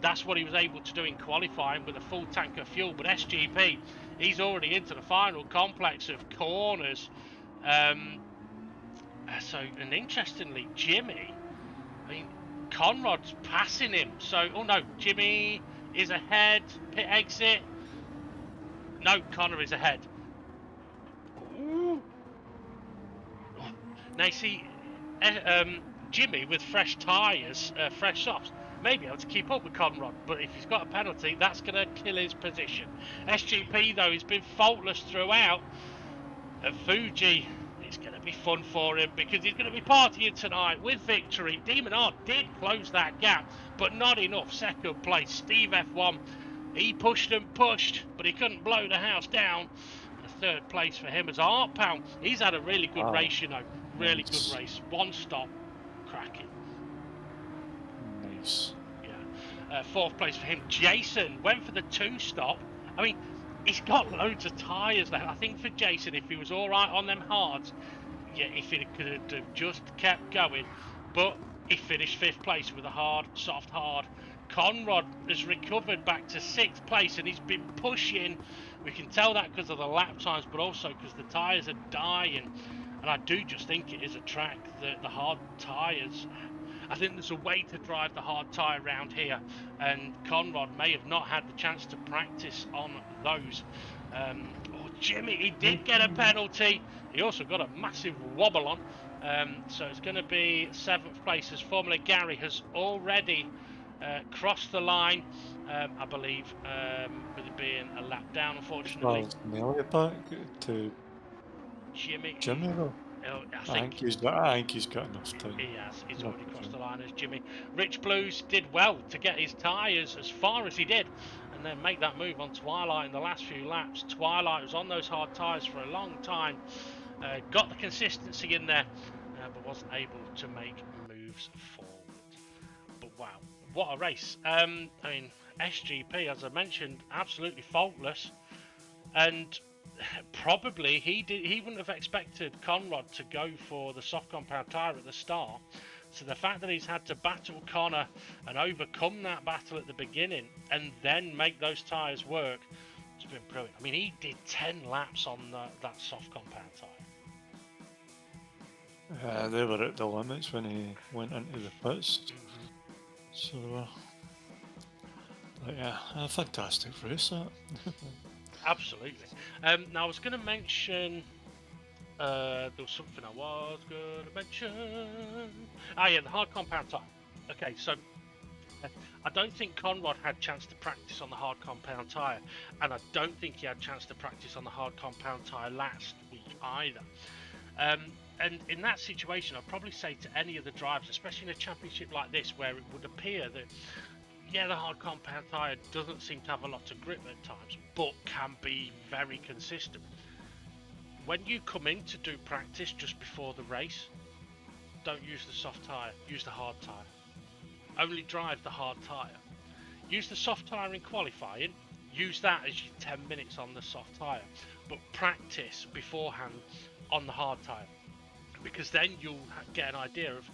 That's what he was able to do in qualifying with a full tank of fuel. But SGP, he's already into the final complex of corners. And interestingly, Jimmy, I mean, Conrad's passing him. So, oh no, Jimmy is ahead. Pit exit. No, Connor is ahead. Ooh. Now you see, Jimmy with fresh tyres, fresh softs, may be able to keep up with Conrad, but if he's got a penalty, that's going to kill his position. SGP, though, he's been faultless throughout. And Fuji, it's going to be fun for him because he's going to be partying tonight with victory. Demon R did close that gap, but not enough. Second place, Steve F1. He pushed and pushed, but he couldn't blow the house down. And third place for him as Art Pound. He's had a really good race, you know. Really good race. One stop, cracking. Nice. Yeah. Fourth place for him. Jason went for the 2-stop. I mean, he's got loads of tyres left. I think for Jason, if he was all right on them hards, yeah, if he could have just kept going. But he finished 5th place with a hard, soft hard. Conrad has recovered back to 6th place and he's been pushing. We can tell that because of the lap times, but also because the tyres are dying. And I do just think it is a track that the hard tyres, I think there's a way to drive the hard tyre around here. And Conrad may have not had the chance to practice on those. Jimmy, he did get a penalty. He also got a massive wobble on. So it's going to be 7th place as Formula Gary has already crossed the line, I believe, with it being a lap down, unfortunately. Well, nearly back to Jimmy, though. I think he's got enough time. He has. He's already crossed the line as Jimmy. Rich Blues did well to get his tyres as far as he did, and and then make that move on Twilight in the last few laps. Twilight was on those hard tyres for a long time, got the consistency in there, but wasn't able to make moves forward. But wow, what a race. I mean, SGP, as I mentioned, absolutely faultless. And probably he wouldn't have expected Conrad to go for the soft compound tyre at the start. So the fact that he's had to battle Connor and overcome that battle at the beginning and then make those tyres work, it's been brilliant. I mean, he did 10 laps on that soft compound tyre. They were at the limits when he went into the pits. Mm-hmm. So, but yeah, a fantastic race that. Absolutely. Now I was going to mention. There was something I was going to mention. Ah, yeah, the hard compound tyre. Okay, so I don't think Conrad had chance to practice on the hard compound tyre, and I don't think he had chance to practice on the hard compound tyre last week either. And in that situation, I'd probably say to any of the drivers, especially in a championship like this, where it would appear that, yeah, the hard compound tyre doesn't seem to have a lot of grip at times, but can be very consistent. When you come in to do practice just before the race, don't use the soft tyre, use the hard tyre. Only drive the hard tyre. Use the soft tyre in qualifying, use that as your 10 minutes on the soft tyre, but practice beforehand on the hard tyre, because then you'll get an idea of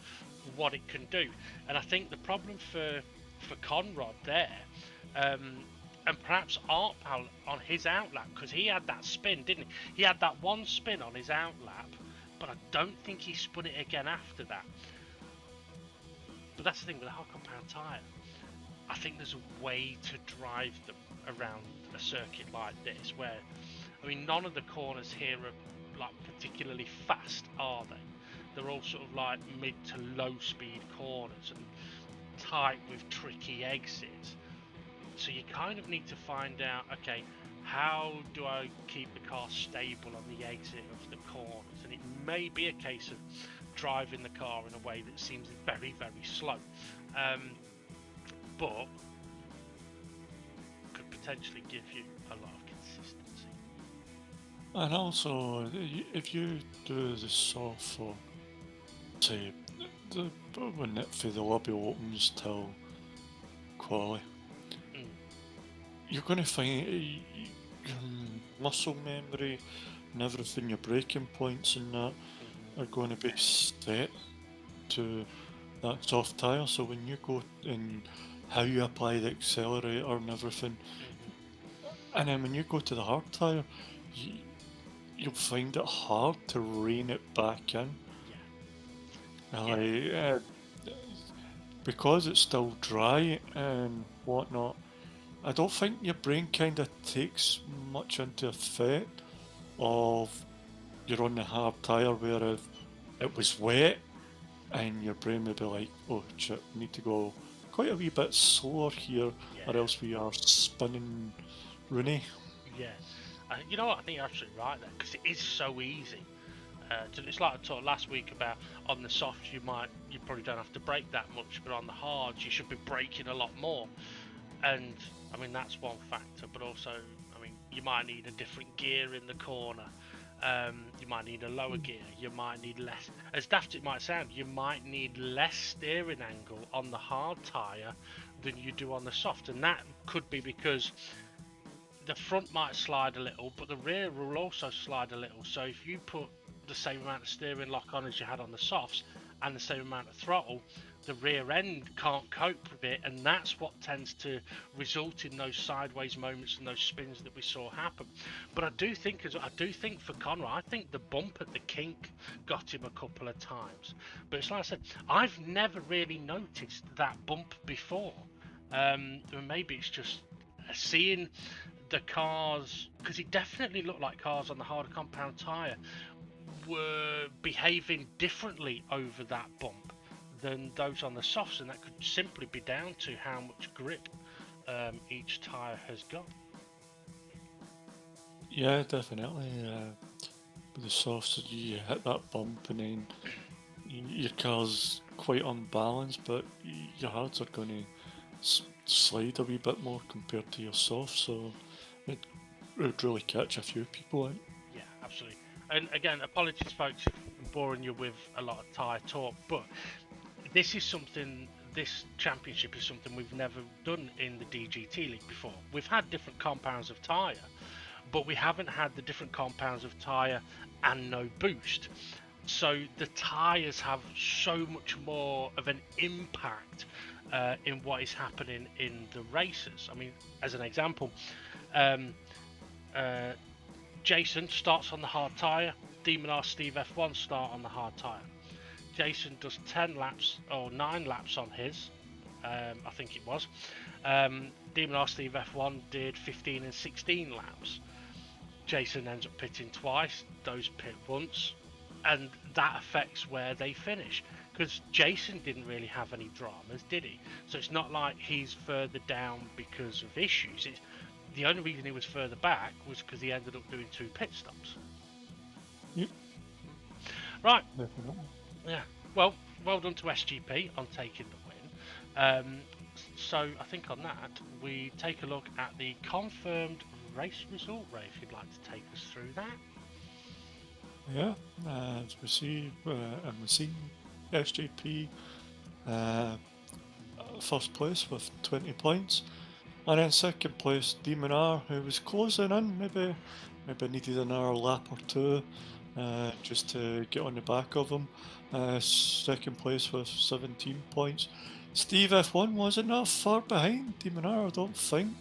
what it can do. And I think the problem for Conrad there, and perhaps Artpal on his outlap, because he had that spin, didn't he? He had that one spin on his outlap, but I don't think he spun it again after that. But that's the thing with a hard compound tyre. I think there's a way to drive them around a circuit like this, where, I mean, none of the corners here are like particularly fast, are they? They're all sort of like mid to low speed corners and tight with tricky exits. So you kind of need to find out, okay, how do I keep the car stable on the exit of the corners? And it may be a case of driving the car in a way that seems very, very slow, but could potentially give you a lot of consistency. And also, if you do the soft for, say, when for the lobby opens till quali, you're going to find your muscle memory and everything, your braking points and that are going to be set to that soft tyre. So when you go and how you apply the accelerator and everything, and then when you go to the hard tyre, you'll find it hard to rein it back in. Because it's still dry and whatnot, I don't think your brain kind of takes much into effect of you're on the hard tyre, where if it was wet and your brain would be like, oh shit, we need to go quite a wee bit slower here, or else we are spinning Rooney. Yeah, you know what? I think you're absolutely right there, because it is so easy. It's like I talked last week about on the softs, you probably don't have to brake that much, but on the hards you should be braking a lot more. And I mean, that's one factor, but also, I mean, you might need a different gear in the corner. You might need a lower gear. You might need less. As daft it might sound, you might need less steering angle on the hard tyre than you do on the soft, and that could be because the front might slide a little, but the rear will also slide a little. So if you put the same amount of steering lock on as you had on the softs and the same amount of throttle, the rear end can't cope with it, and that's what tends to result in those sideways moments and those spins that we saw happen. But I do think for Conrad, I think the bump at the kink got him a couple of times. But it's like I said, I've never really noticed that bump before. Maybe it's just seeing the cars, because it definitely looked like cars on the harder compound tyre were behaving differently over that bump than those on the softs, and that could simply be down to how much grip each tyre has got. Yeah, definitely. With the softs, you hit that bump and then your car's quite unbalanced, but your hards are going to slide a wee bit more compared to your soft, so it would really catch a few people out. Yeah, absolutely. And again, apologies, folks, if I'm boring you with a lot of tyre talk, but this is something. This championship is something we've never done in the DGT League before. We've had different compounds of tyre, but we haven't had the different compounds of tyre and no boost. So the tyres have so much more of an impact in what is happening in the races. I mean, as an example, um, Jason starts on the hard tyre. Demon R Steve F1 start on the hard tyre. Jason does 10 laps or 9 laps on his, I think it was. Demon R Steve F1 did 15 and 16 laps. Jason ends up pitting twice, those pit once, and that affects where they finish. Because Jason didn't really have any dramas, did he? So it's not like he's further down because of issues. The only reason he was further back was because he ended up doing 2 pit stops. Yep. Right. Definitely. Yeah. Well done to SGP on taking the win. So I think on that we take a look at the confirmed race result. Ray, if you'd like to take us through that. Yeah, as we see, and we've seen SJP first place with 20 points, and in second place Demon R, who was closing in, maybe needed another lap or two just to get on the back of him. Second place with 17 points. Steve F1 wasn't that far behind Demon R, I don't think.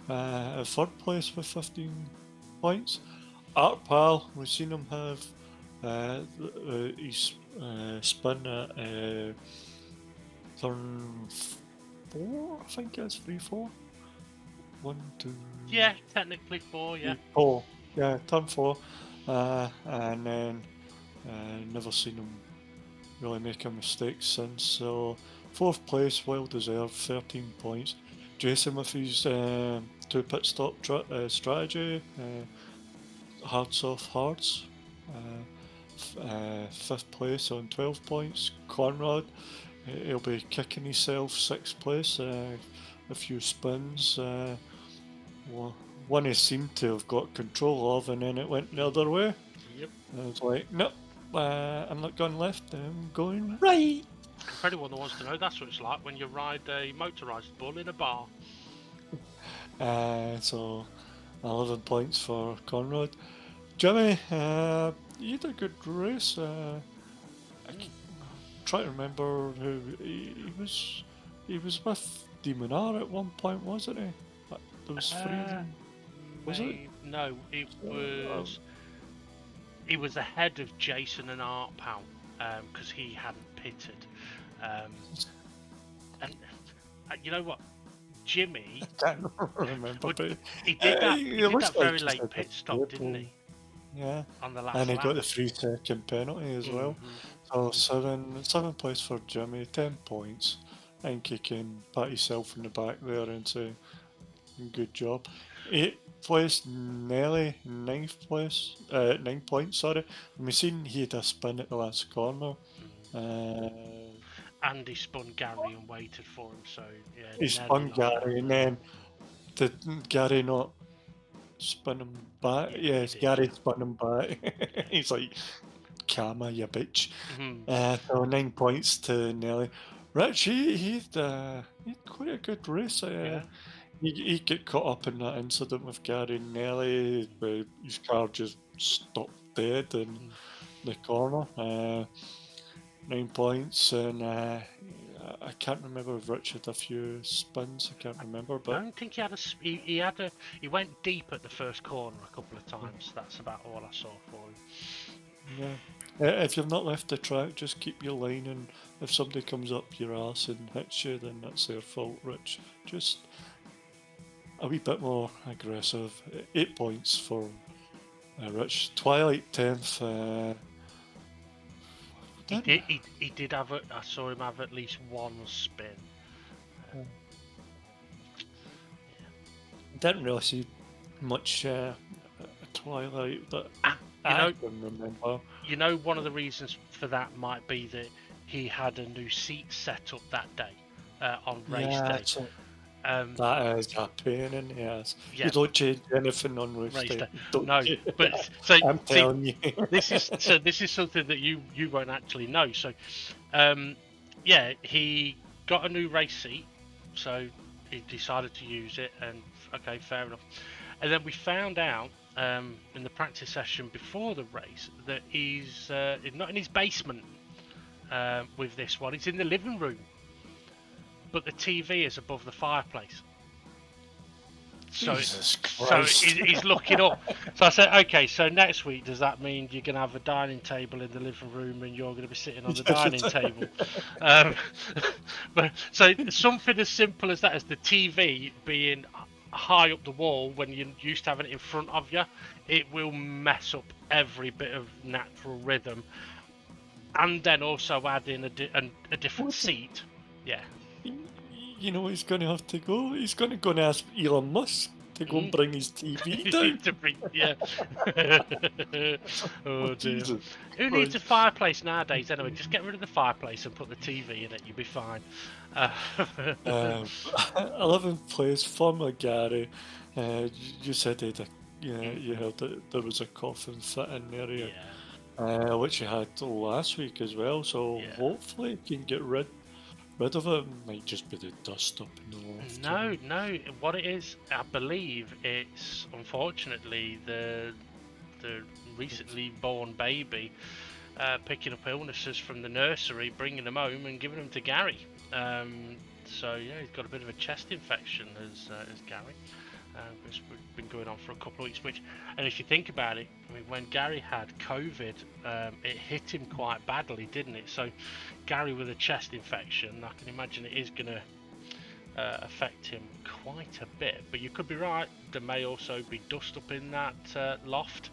Third place with 15 points. Art Pal, we've seen him have his spin at turn 4, I think it's 3-4. 1, 2. Yeah, technically 4. Yeah. 4. Yeah, turn 4. And then never seen him really make a mistake since. So fourth place, well deserved, 13 points. Jason with his 2 pit stop strategy, hard soft hards. Fifth place on 12 points. Conrad, he'll be kicking himself. Sixth place, a few spins. One he seemed to have got control of, and then it went the other way. Yep. And I was like, nope, I'm not going left, I'm going right. For anyone that wants to know, that's what it's like when you ride a motorised bull in a bar. So 11 points for Conrad. Jimmy, you had a good race. Try to remember who he was. He was with Demon R at one point, wasn't he? There was 3 of them. Was it? No, it was. He was ahead of Jason and Art Pal because he hadn't pitted. And you know what, Jimmy? I can't remember. But he did that. He did that very like late pit stop, didn't he? Yeah. On the last And he lap. got the 3-second penalty as well. So seven points for Jimmy, 10 points. I think he can pat himself in the back there and say, good job. 8th place, Nelly, 9th place, 9 points, sorry. And we seen he had a spin at the last corner. And he spun Gary and waited for him, so yeah. He spun Gary, and then did Gary not spin him back? Yeah, Yes, Gary spun him back. He's like, Kama, you bitch. So 9 points to Nelly. Rich, he had quite a good race. He got caught up in that incident with Gary and Nelly, where his car just stopped dead in the corner. 9 points, and I can't remember if Rich had a few spins. I can't remember, but I don't think he had he went deep at the first corner a couple of times. That's about all I saw for him. Yeah. If you've not left the track, just keep your line, and if somebody comes up your ass and hits you, then that's their fault, Rich. Just a wee bit more aggressive. 8 points for Rich. Twilight 10th. He did have I saw him have at least one spin. Didn't really see much Twilight that I can remember. You know, one of the reasons for that might be that he had a new seat set up that day. on race Yeah, day. that is a pain in the ass. You Yeah, don't change anything on race race day, day. don't No, you? but so I'm see, telling you. this is something that you won't actually know. So, yeah, he got a new race seat, so he decided to use it, and okay, fair enough. And then we found out in the practice session before the race that he's not in his basement with this one. It's in the living room, but the TV is above the fireplace. Jesus So Christ. he's looking up. So I said, okay, so next week does that mean you're going to have a dining table in the living room and you're going to be sitting on the dining table? Um, but so something as simple as that, as the TV being high up the wall when you're used to having it in front of you, it will mess up every bit of natural rhythm. And then also add in a different What? seat. Yeah. You know, he's going to have to go. He's going to go and ask Elon Musk to go and Mm. bring his TV down. Yeah. Oh, Oh dear. Jesus Who needs a Christ. fireplace nowadays anyway? Just get rid of the fireplace and put the TV in it. You'll be fine. Uh, 11th place for Gary. You said mm, you heard that there was a coffin fit in the area, yeah. which you had last week as well. So Yeah. hopefully you can get rid of it. Might just be the dust up in the loft, you know. No. What it is, I believe it's unfortunately the recently born baby picking up illnesses from the nursery, bringing them home, and giving them to Gary. So yeah, he's got a bit of a chest infection as Gary. It's been going on for a couple of weeks. And if you think about it, I mean, when Gary had COVID, it hit him quite badly, didn't it? So Gary with a chest infection, I can imagine it is going to affect him quite a bit. But you could be right. There may also be dust up in that loft.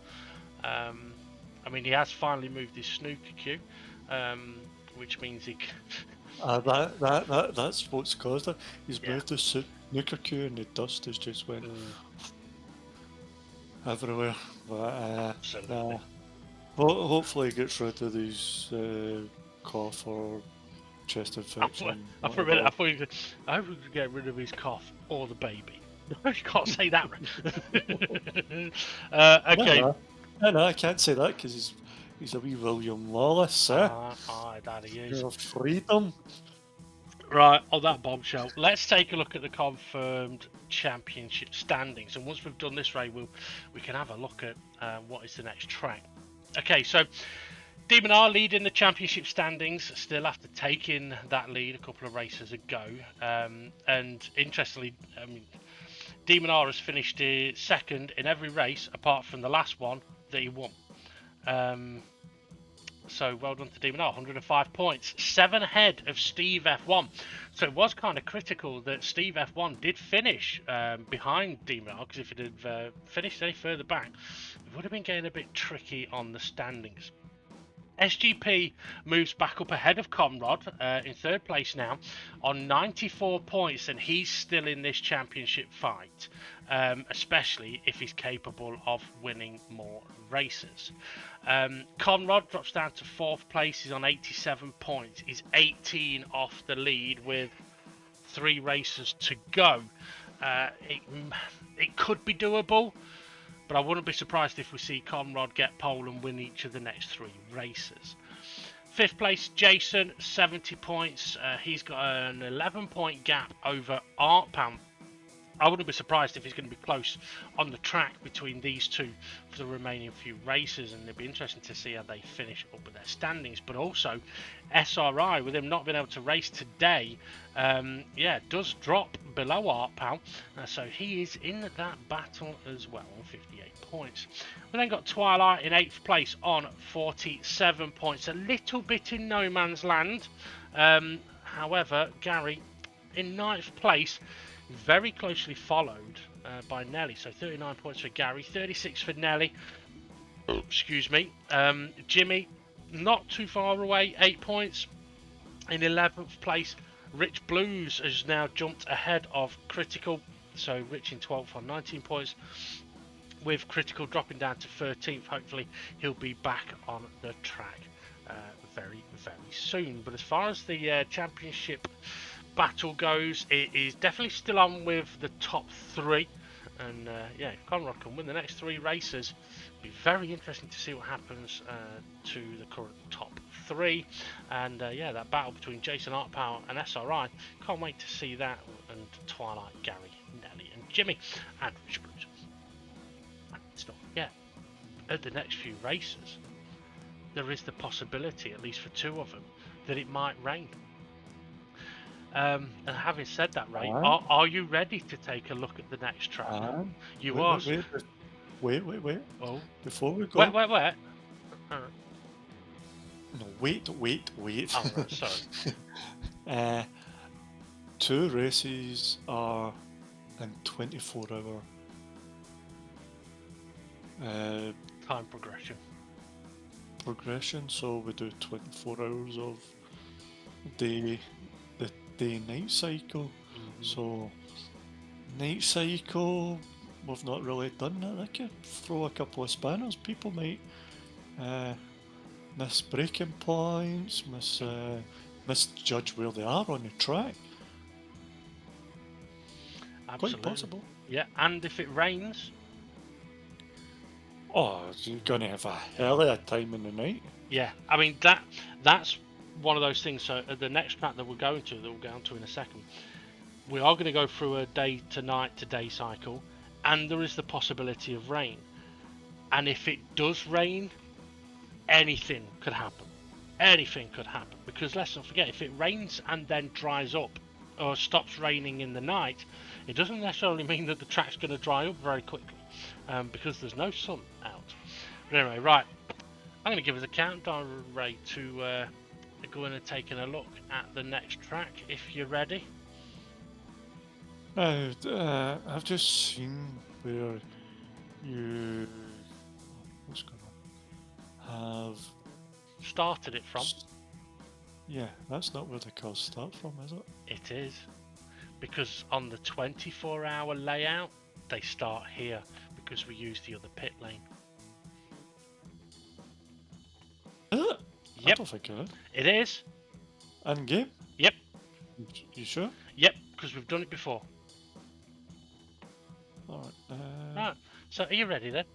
I mean, he has finally moved his snooker cue, which means he. That's what's caused it. He's Yeah. moved the snooker cue and the dust has just went Mm, everywhere. But absolutely. nah. Hopefully he gets rid of these cough or chest infection, I for a minute, whatever. I hope we could get rid of his cough or the baby. You can't say that. No, Okay. no, no, I can't say that because he's a wee William Wallace, eh? That he is. Your freedom. Right, on that bombshell, let's take a look at the confirmed championship standings. And once we've done this, Ray, we can have a look at what is the next track. Okay, so Demon R leading the championship standings still after taking that lead a couple of races ago. And interestingly, I mean, Demon R has finished second in every race apart from the last one that he won. So well done to Demon R, 105 points, 7 ahead of Steve F1. So it was kind of critical that Steve F1 did finish behind Demon R, because if he'd have finished any further back, it would have been getting a bit tricky on the standings. SGP moves back up ahead of Conrad in third place now on 94 points, and he's still in this championship fight, especially if he's capable of winning more races. Conrad drops down to fourth place. He's on 87 points. He's 18 off the lead with 3 races to go. It could be doable, but I wouldn't be surprised if we see Conrad get pole and win each of the next 3 races. Fifth place, Jason, 70 points. He's got an 11-point gap over Artpan. I wouldn't be surprised if he's going to be close on the track between these two for the remaining few races, and it'd be interesting to see how they finish up with their standings. But also, SRI, with him not being able to race today, does drop below Artpal, so he is in that battle as well on 58 points. We then got Twilight in 8th place on 47 points, a little bit in no man's land. However, Gary in 9th place, very closely followed by Nelly. So 39 points for Gary, 36 for Nelly. Excuse me. Jimmy, not too far away, 8 points. In 11th place, Rich Blues has now jumped ahead of Critical. So Rich in 12th on 19 points. With Critical dropping down to 13th. Hopefully he'll be back on the track very, very soon. But as far as the championship battle goes, it is definitely still on with the top 3. And yeah, if Conrad can win the next 3 races, it'll be very interesting to see what happens to the current top 3. And yeah, that battle between Jason Artpower and SRI, can't wait to see that. And Twilight, Gary, Nelly, and Jimmy, and Rich Bruce. And let's not forget, at the next few races, there is the possibility, at least for 2 of them, that it might rain. And having said that, Ray, are you ready to take a look at the next track? You wait, are. wait. Oh. Before we go. Wait. No, wait. Oh, right, sorry. 2 races are in 24-hour time progression. So we do 24 hours of the day-night cycle. So night cycle, we've not really done that. I could throw a couple of spanners. People might miss braking points, misjudge where they are on the track. Absolutely. Quite possible. Yeah, and if it rains, oh, you're gonna have a hell of a time in the night. Yeah, I mean that's one of those things. So at the next track that we're going to, that we'll get onto in a second, we are going to go through a day to night to day cycle, and there is the possibility of rain. And if it does rain, anything could happen. Anything could happen, because let's not forget, if it rains and then dries up or stops raining in the night, it doesn't necessarily mean that the track's going to dry up very quickly, because there's no sun out. But anyway, right, I'm going to give us a countdown, Ray, to go in and taking a look at the next track, if you're ready. I've just seen where you have started it from. Yeah, that's not where the cars start from, is it? It is, because on the 24-hour layout, they start here, because we use the other pit lane. Is it? Yep. I don't think it is. It is. In game? Yep. You sure? Yep, because we've done it before. Alright. Right. So are you ready then?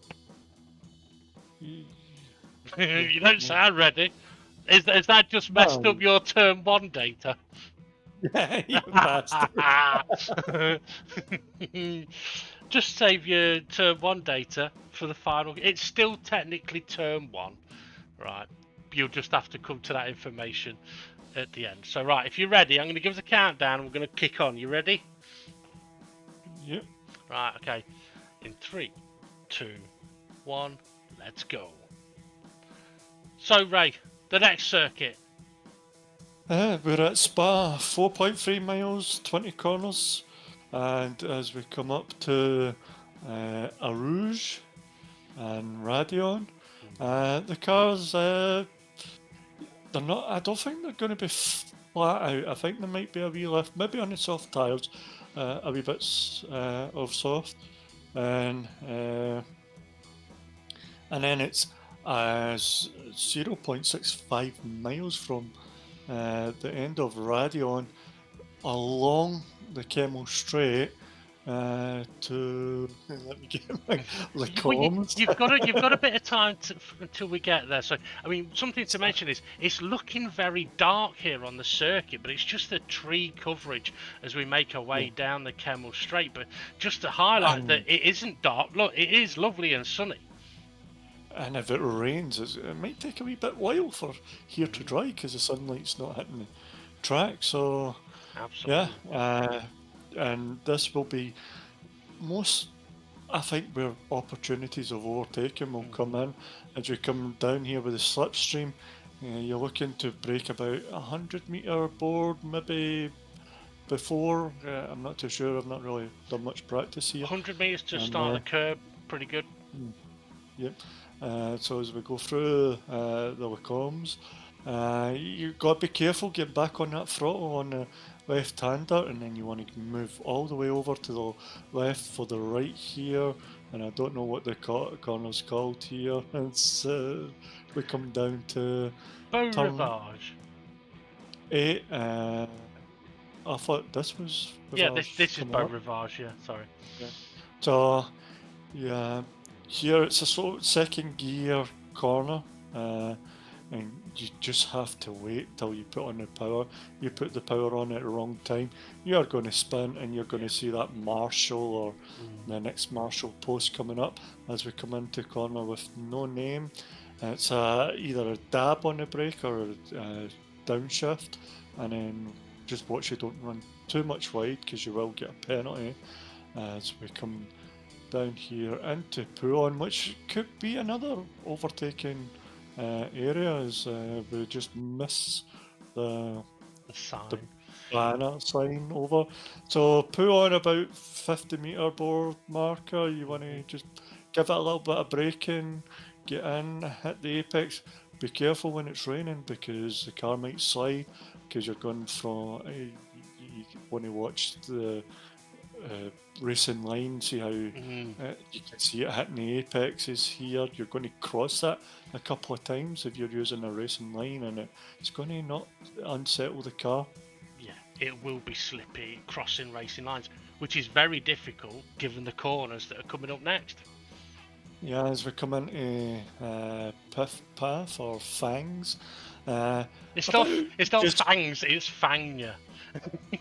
Yeah, you don't sound ready. Is that just messed up your turn 1 data? Yeah, you bastard. Just save your turn 1 data for the final. It's still technically turn 1. Right. You'll just have to come to that information at the end. So right, if you're ready, I'm going to give us a countdown and we're going to kick on. You ready? Yep. Right, okay. In 3, 2, 1, let's go. So Ray, the next circuit. We're at Spa, 4.3 miles, 20 corners, and as we come up to Arouge and Radion, the cars, they're not, I don't think they're going to be flat out. I think there might be a wee lift, maybe on the soft tyres, a wee bit of soft, and then it's 0.65 miles from the end of Radion along the Camel Straight to let me get my comms. You've got a bit of time until we get there. So I mean, something to mention is it's looking very dark here on the circuit, but it's just the tree coverage as we make our way down the Camel Straight. But just to highlight that it isn't dark. Look, it is lovely and sunny. And if it rains, it might take a wee bit while for here to dry because the sunlight's not hitting the track. So, absolutely. Yeah, and this will be I think, where opportunities of overtaking will come in. As you come down here with the slipstream, you're looking to break about 100-metre board, maybe before. I'm not too sure. I've not really done much practice here. 100 metres to start the curb, pretty good. Yep. So as we go through the Lacombs, you've got to be careful getting back on that throttle on the left-hander, and then you want to move all the way over to the left for the right here, and I don't know what the corner's called here. It's we come down to Beau Rivage. 8, I thought this was Yeah, Rivage this is coming by up. Rivage. Yeah, sorry. Yeah. So yeah, here it's a sort of second gear corner, and you just have to wait till you put on the power. You put the power on at the wrong time, you are going to spin, and you're going to see that Marshall or the next Marshall post coming up as we come into corner with no name. It's either a dab on the brake or a downshift, and then just watch you don't run too much wide because you will get a penalty as we come down here into Puon, which could be another overtaking area as we just miss the The the sign. banner sign over. So Puon about 50-meter board marker. You want to just give it a little bit of braking, get in, hit the apex. Be careful when it's raining because the car might slide because you're going from. You want to watch the racing line, see how you can see it hitting the apexes here. You're going to cross that a couple of times if you're using a racing line, and it's going to not unsettle the car. Yeah, it will be slippy crossing racing lines, which is very difficult given the corners that are coming up next. Yeah, as we come into Piff Path or Fangs, It's not about it's not just fangs, it's fangya.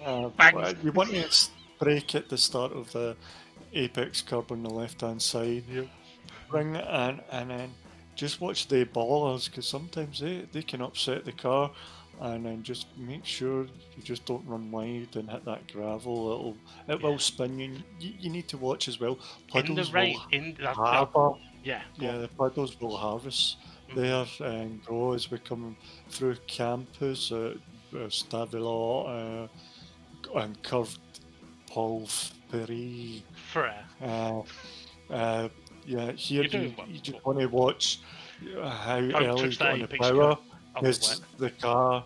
well, Fangs. you want to brake at the start of the apex curb on the left hand side. Yep. Bring it in and then just watch the ballers because sometimes they can upset the car, and then just make sure you just don't run wide and hit that gravel. It Yeah. will spin you. You need to watch as well. In the Puddles will rain, in that, harbour. yeah, go on. Yeah, the puddles will harvest there and grow as we come through campus, Stavelot, and curved Paul Ferry. Fair. Uh, uh, yeah, here You're doing well. you Go just on. want to watch how Don't early you touch get that on the apex power curb. I'll be wet. because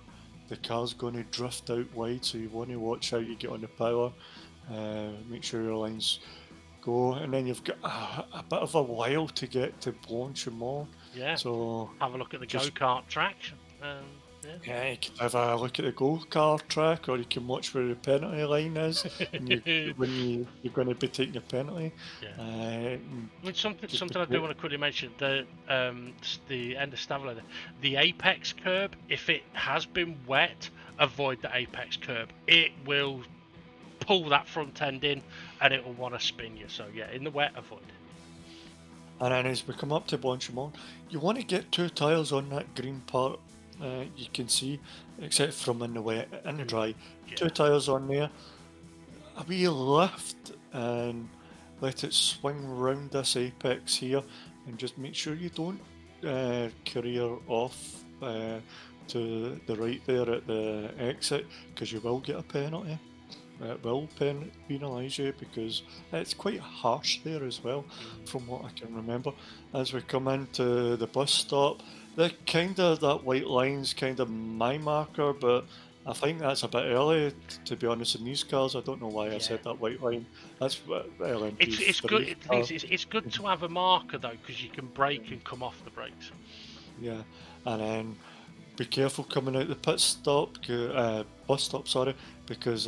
the car's going to drift out wide, so you want to watch how you get on the power. Make sure your lines go, and then you've got a bit of a while to get to Blanchimont. Yeah. So Have a look at the just go-kart track. Yeah. yeah, you can have a look at the goal car track, or you can watch where the penalty line is, and you're going to be taking a penalty. Yeah. And I mean, just be something I do want to quickly mention, the end of Stavler, the apex curb. If it has been wet, avoid the apex curb. It will pull that front end in, and it will want to spin you. So yeah, in the wet, avoid it. And then as we come up to Blanchimont, you want to get two tyres on that green part. You can see, except from in the wet, in the dry, Yeah. two tyres on there. A wee lift and let it swing round this apex here, and just make sure you don't career off to the right there at the exit because you will get a penalty. It will penalise you because it's quite harsh there as well, from what I can remember. As we come into the bus stop, the kind of that white line's kind of my marker, but I think that's a bit early to be honest in these cars. I don't know why I Yeah. said that white line. That's what It's good. LMP3 The thing car. is, it's good to have a marker though, because you can brake and come off the brakes. Yeah, and then be careful coming out the pit stop, bus stop, sorry, because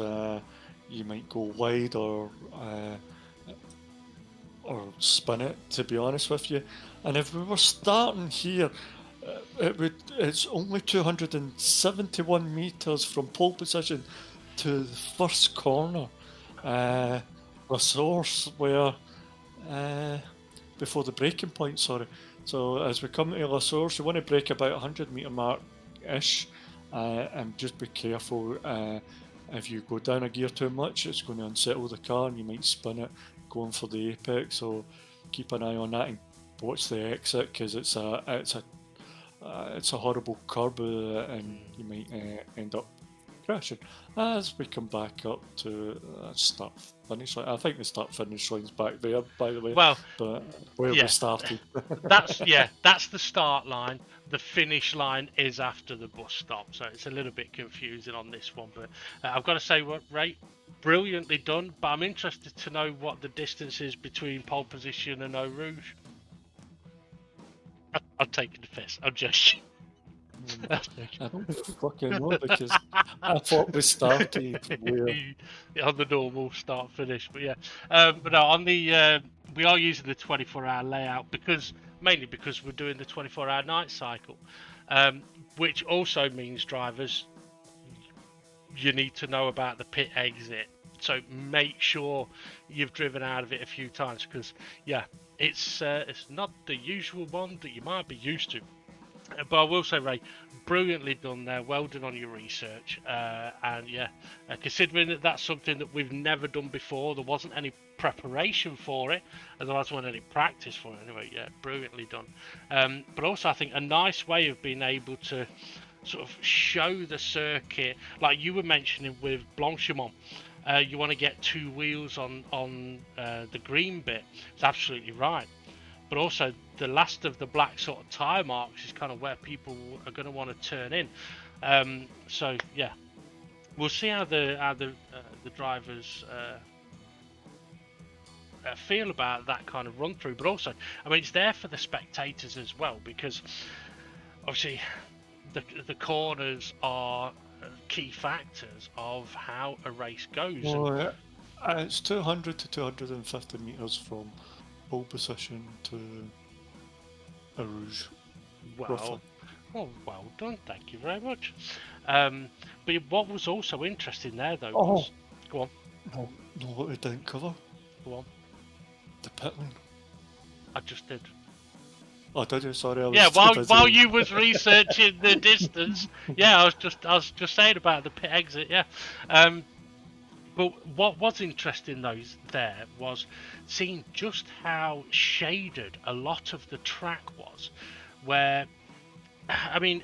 you might go wide or spin it. To be honest with you, and if we were starting here, it's only 271 meters from pole position to the first corner. Resource where before the braking point, sorry. So as we come to La Source, you want to brake about 100-meter mark ish, and just be careful. If you go down a gear too much, it's going to unsettle the car, and you might spin it going for the apex. So keep an eye on that and watch the exit because it's a horrible curb, and you might end up crashing. As we come back up to start finish line, I think the start finish line's back there, by the way, Well, but where we yeah, started. that's the start line. The finish line is after the bus stop, so it's a little bit confusing on this one. But I've got to say, what Ray, brilliantly done. But I'm interested to know what the distance is between pole position and Eau Rouge. I'm taking the piss. I'm just. I don't fucking know because I thought we started where. On the normal start finish, but yeah, but no, on the we are using the 24-hour layout because mainly because we're doing the 24-hour night cycle, which also means drivers, you need to know about the pit exit. So make sure you've driven out of it a few times because yeah, it's not the usual one that you might be used to. But I will say, Ray, brilliantly done there. Well done on your research. And yeah, considering that that's something that we've never done before, there wasn't any preparation for it, and there wasn't any practice for it anyway. Yeah, brilliantly done. But also, I think a nice way of being able to sort of show the circuit, like you were mentioning with Blanchimont. You want to get two wheels on the green bit. It's absolutely right. But also the last of the black sort of tyre marks is kind of where people are going to want to turn in. So yeah, we'll see how the drivers feel about that kind of run through. But also, I mean, it's there for the spectators as well because obviously the corners are key factors of how a race goes. Well, it's 200 to 250 meters from pole position to Rouge, roughly. Well done, thank you very much. But what was also interesting there, though, Oh, was go on, no, what we didn't cover? go on. The pit lane. I just did. Oh, did you? Sorry, I Yeah, was too busy. while you was researching the distance, yeah, I was just saying about the pit exit, yeah. But what was interesting though there was seeing just how shaded a lot of the track was, where I mean,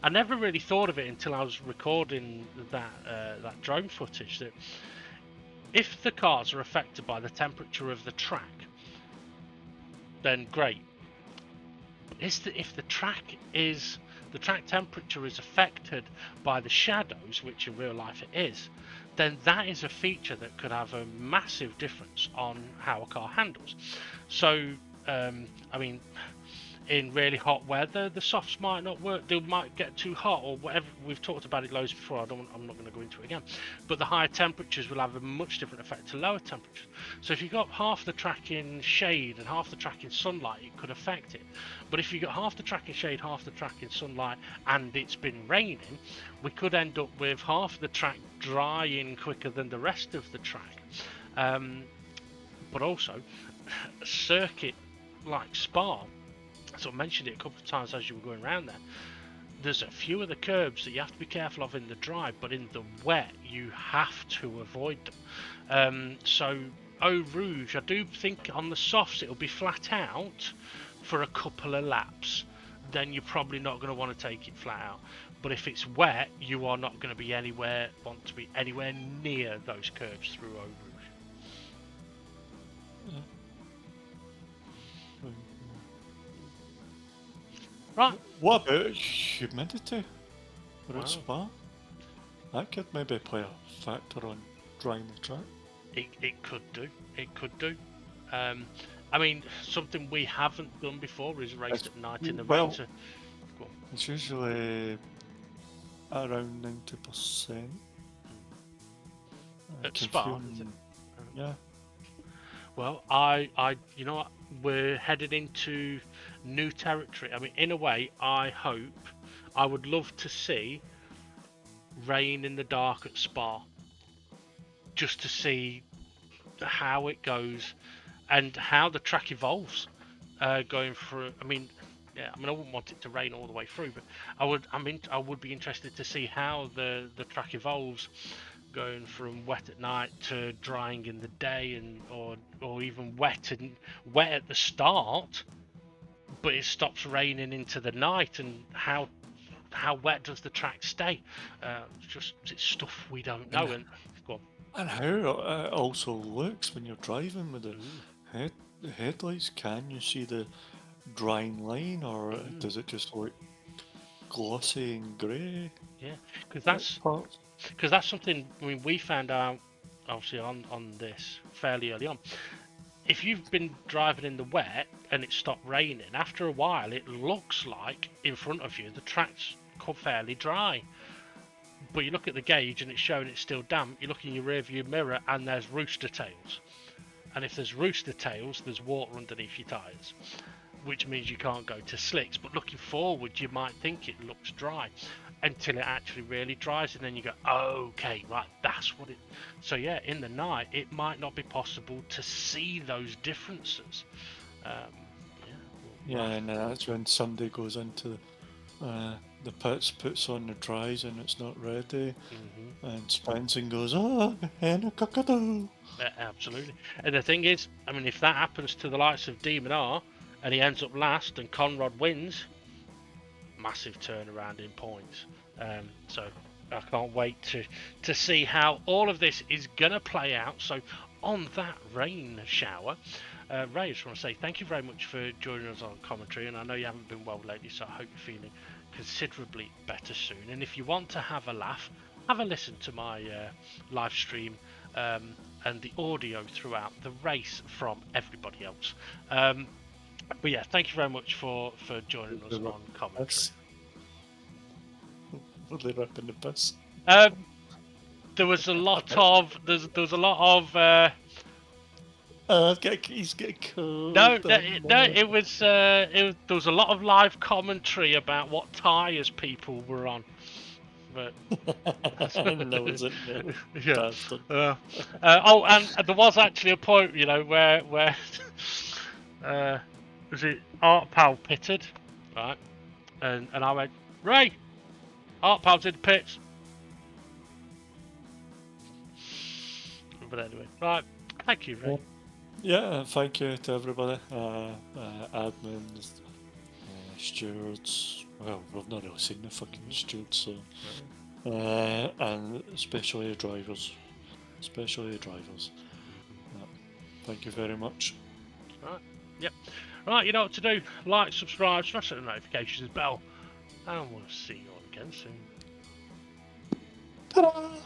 I never really thought of it until I was recording that drone footage. That if the cars are affected by the temperature of the track, then great. If the track temperature is affected by the shadows, which in real life it is, then that is a feature that could have a massive difference on how a car handles. So, I mean, in really hot weather, the softs might not work. They might get too hot or whatever. We've talked about it loads before. I'm not going to go into it again. But the higher temperatures will have a much different effect to lower temperatures. So if you've got half the track in shade and half the track in sunlight, it could affect it. But if you've got half the track in shade, half the track in sunlight, and it's been raining, we could end up with half the track drying quicker than the rest of the track. But also, a circuit like Spa, so I mentioned it a couple of times as you were going around there. There's a few of the curbs that you have to be careful of in the dry, but in the wet you have to avoid them. So Eau Rouge, I do think on the softs it'll be flat out for a couple of laps. Then you're probably not going to want to take it flat out. But if it's wet, you are not going to be want to be anywhere near those curbs through Eau Rouge. Yeah. Right. What about humidity? Wow. Spa? That could maybe play a factor on drying the track. It could do. It could do. I mean, something we haven't done before is raced at night in the rain. So, it's usually around 90%. At Spa, is it? Yeah. Well, you know what? We're headed into new territory. I mean, in a way, I would love to see rain in the dark at Spa, just to see how it goes and how the track evolves. Going through, I mean, I wouldn't want it to rain all the way through, but I would be interested to see how the track evolves, going from wet at night to drying in the day, and or even wet at the start, but it stops raining into the night, and how wet does the track stay? It's stuff we don't know. And go on. And how it also looks when you're driving with the headlights. Can you see the drying line, or does it just look glossy and grey? Yeah, because that's something. I mean, we found out obviously on this fairly early on. if you've been driving in the wet and it stopped raining, after a while it looks like in front of you the track's fairly dry. But you look at the gauge and it's showing it's still damp. You look in your rearview mirror and there's rooster tails. And if there's rooster tails, there's water underneath your tyres, which means you can't go to slicks. But looking forward, you might think it looks dry until it actually really dries, and then you go, okay, right, that's what it. So yeah, in the night, it might not be possible to see those differences. Yeah, and that's when somebody goes into the pits, puts on the dries, and it's not ready, and spins and goes, oh, henna cockatoo. Absolutely. And the thing is, I mean, if that happens to the likes of Demon R, and he ends up last, and Conrad wins, massive turnaround in points. So I can't wait to see how all of this is going to play out. So on that rain shower, Ray, I just want to say thank you very much for joining us on commentary, and I know you haven't been well lately, so I hope you're feeling considerably better soon. And if you want to have a laugh, have a listen to my live stream and the audio throughout the race from everybody else. But yeah, thank you very much for joining us on commentary. Were they ripping the piss? There was a lot of there's a lot of He's getting cold. no, it was there was a lot of live commentary about what tyres people were on. But no, wasn't there? yeah. Oh, and there was actually a point, you know, where was it Art Pal pitted, right? And I went, Ray, Art Pal's in the pits. But anyway, right. Thank you, Ray. Yeah, thank you to everybody, admins, stewards. Well, we've not really seen the fucking stewards, so. And especially the drivers. Thank you very much. Right. Yep. Right, you know what to do. Like, subscribe, smash the notifications bell, and we'll see you all again soon. Ta-da!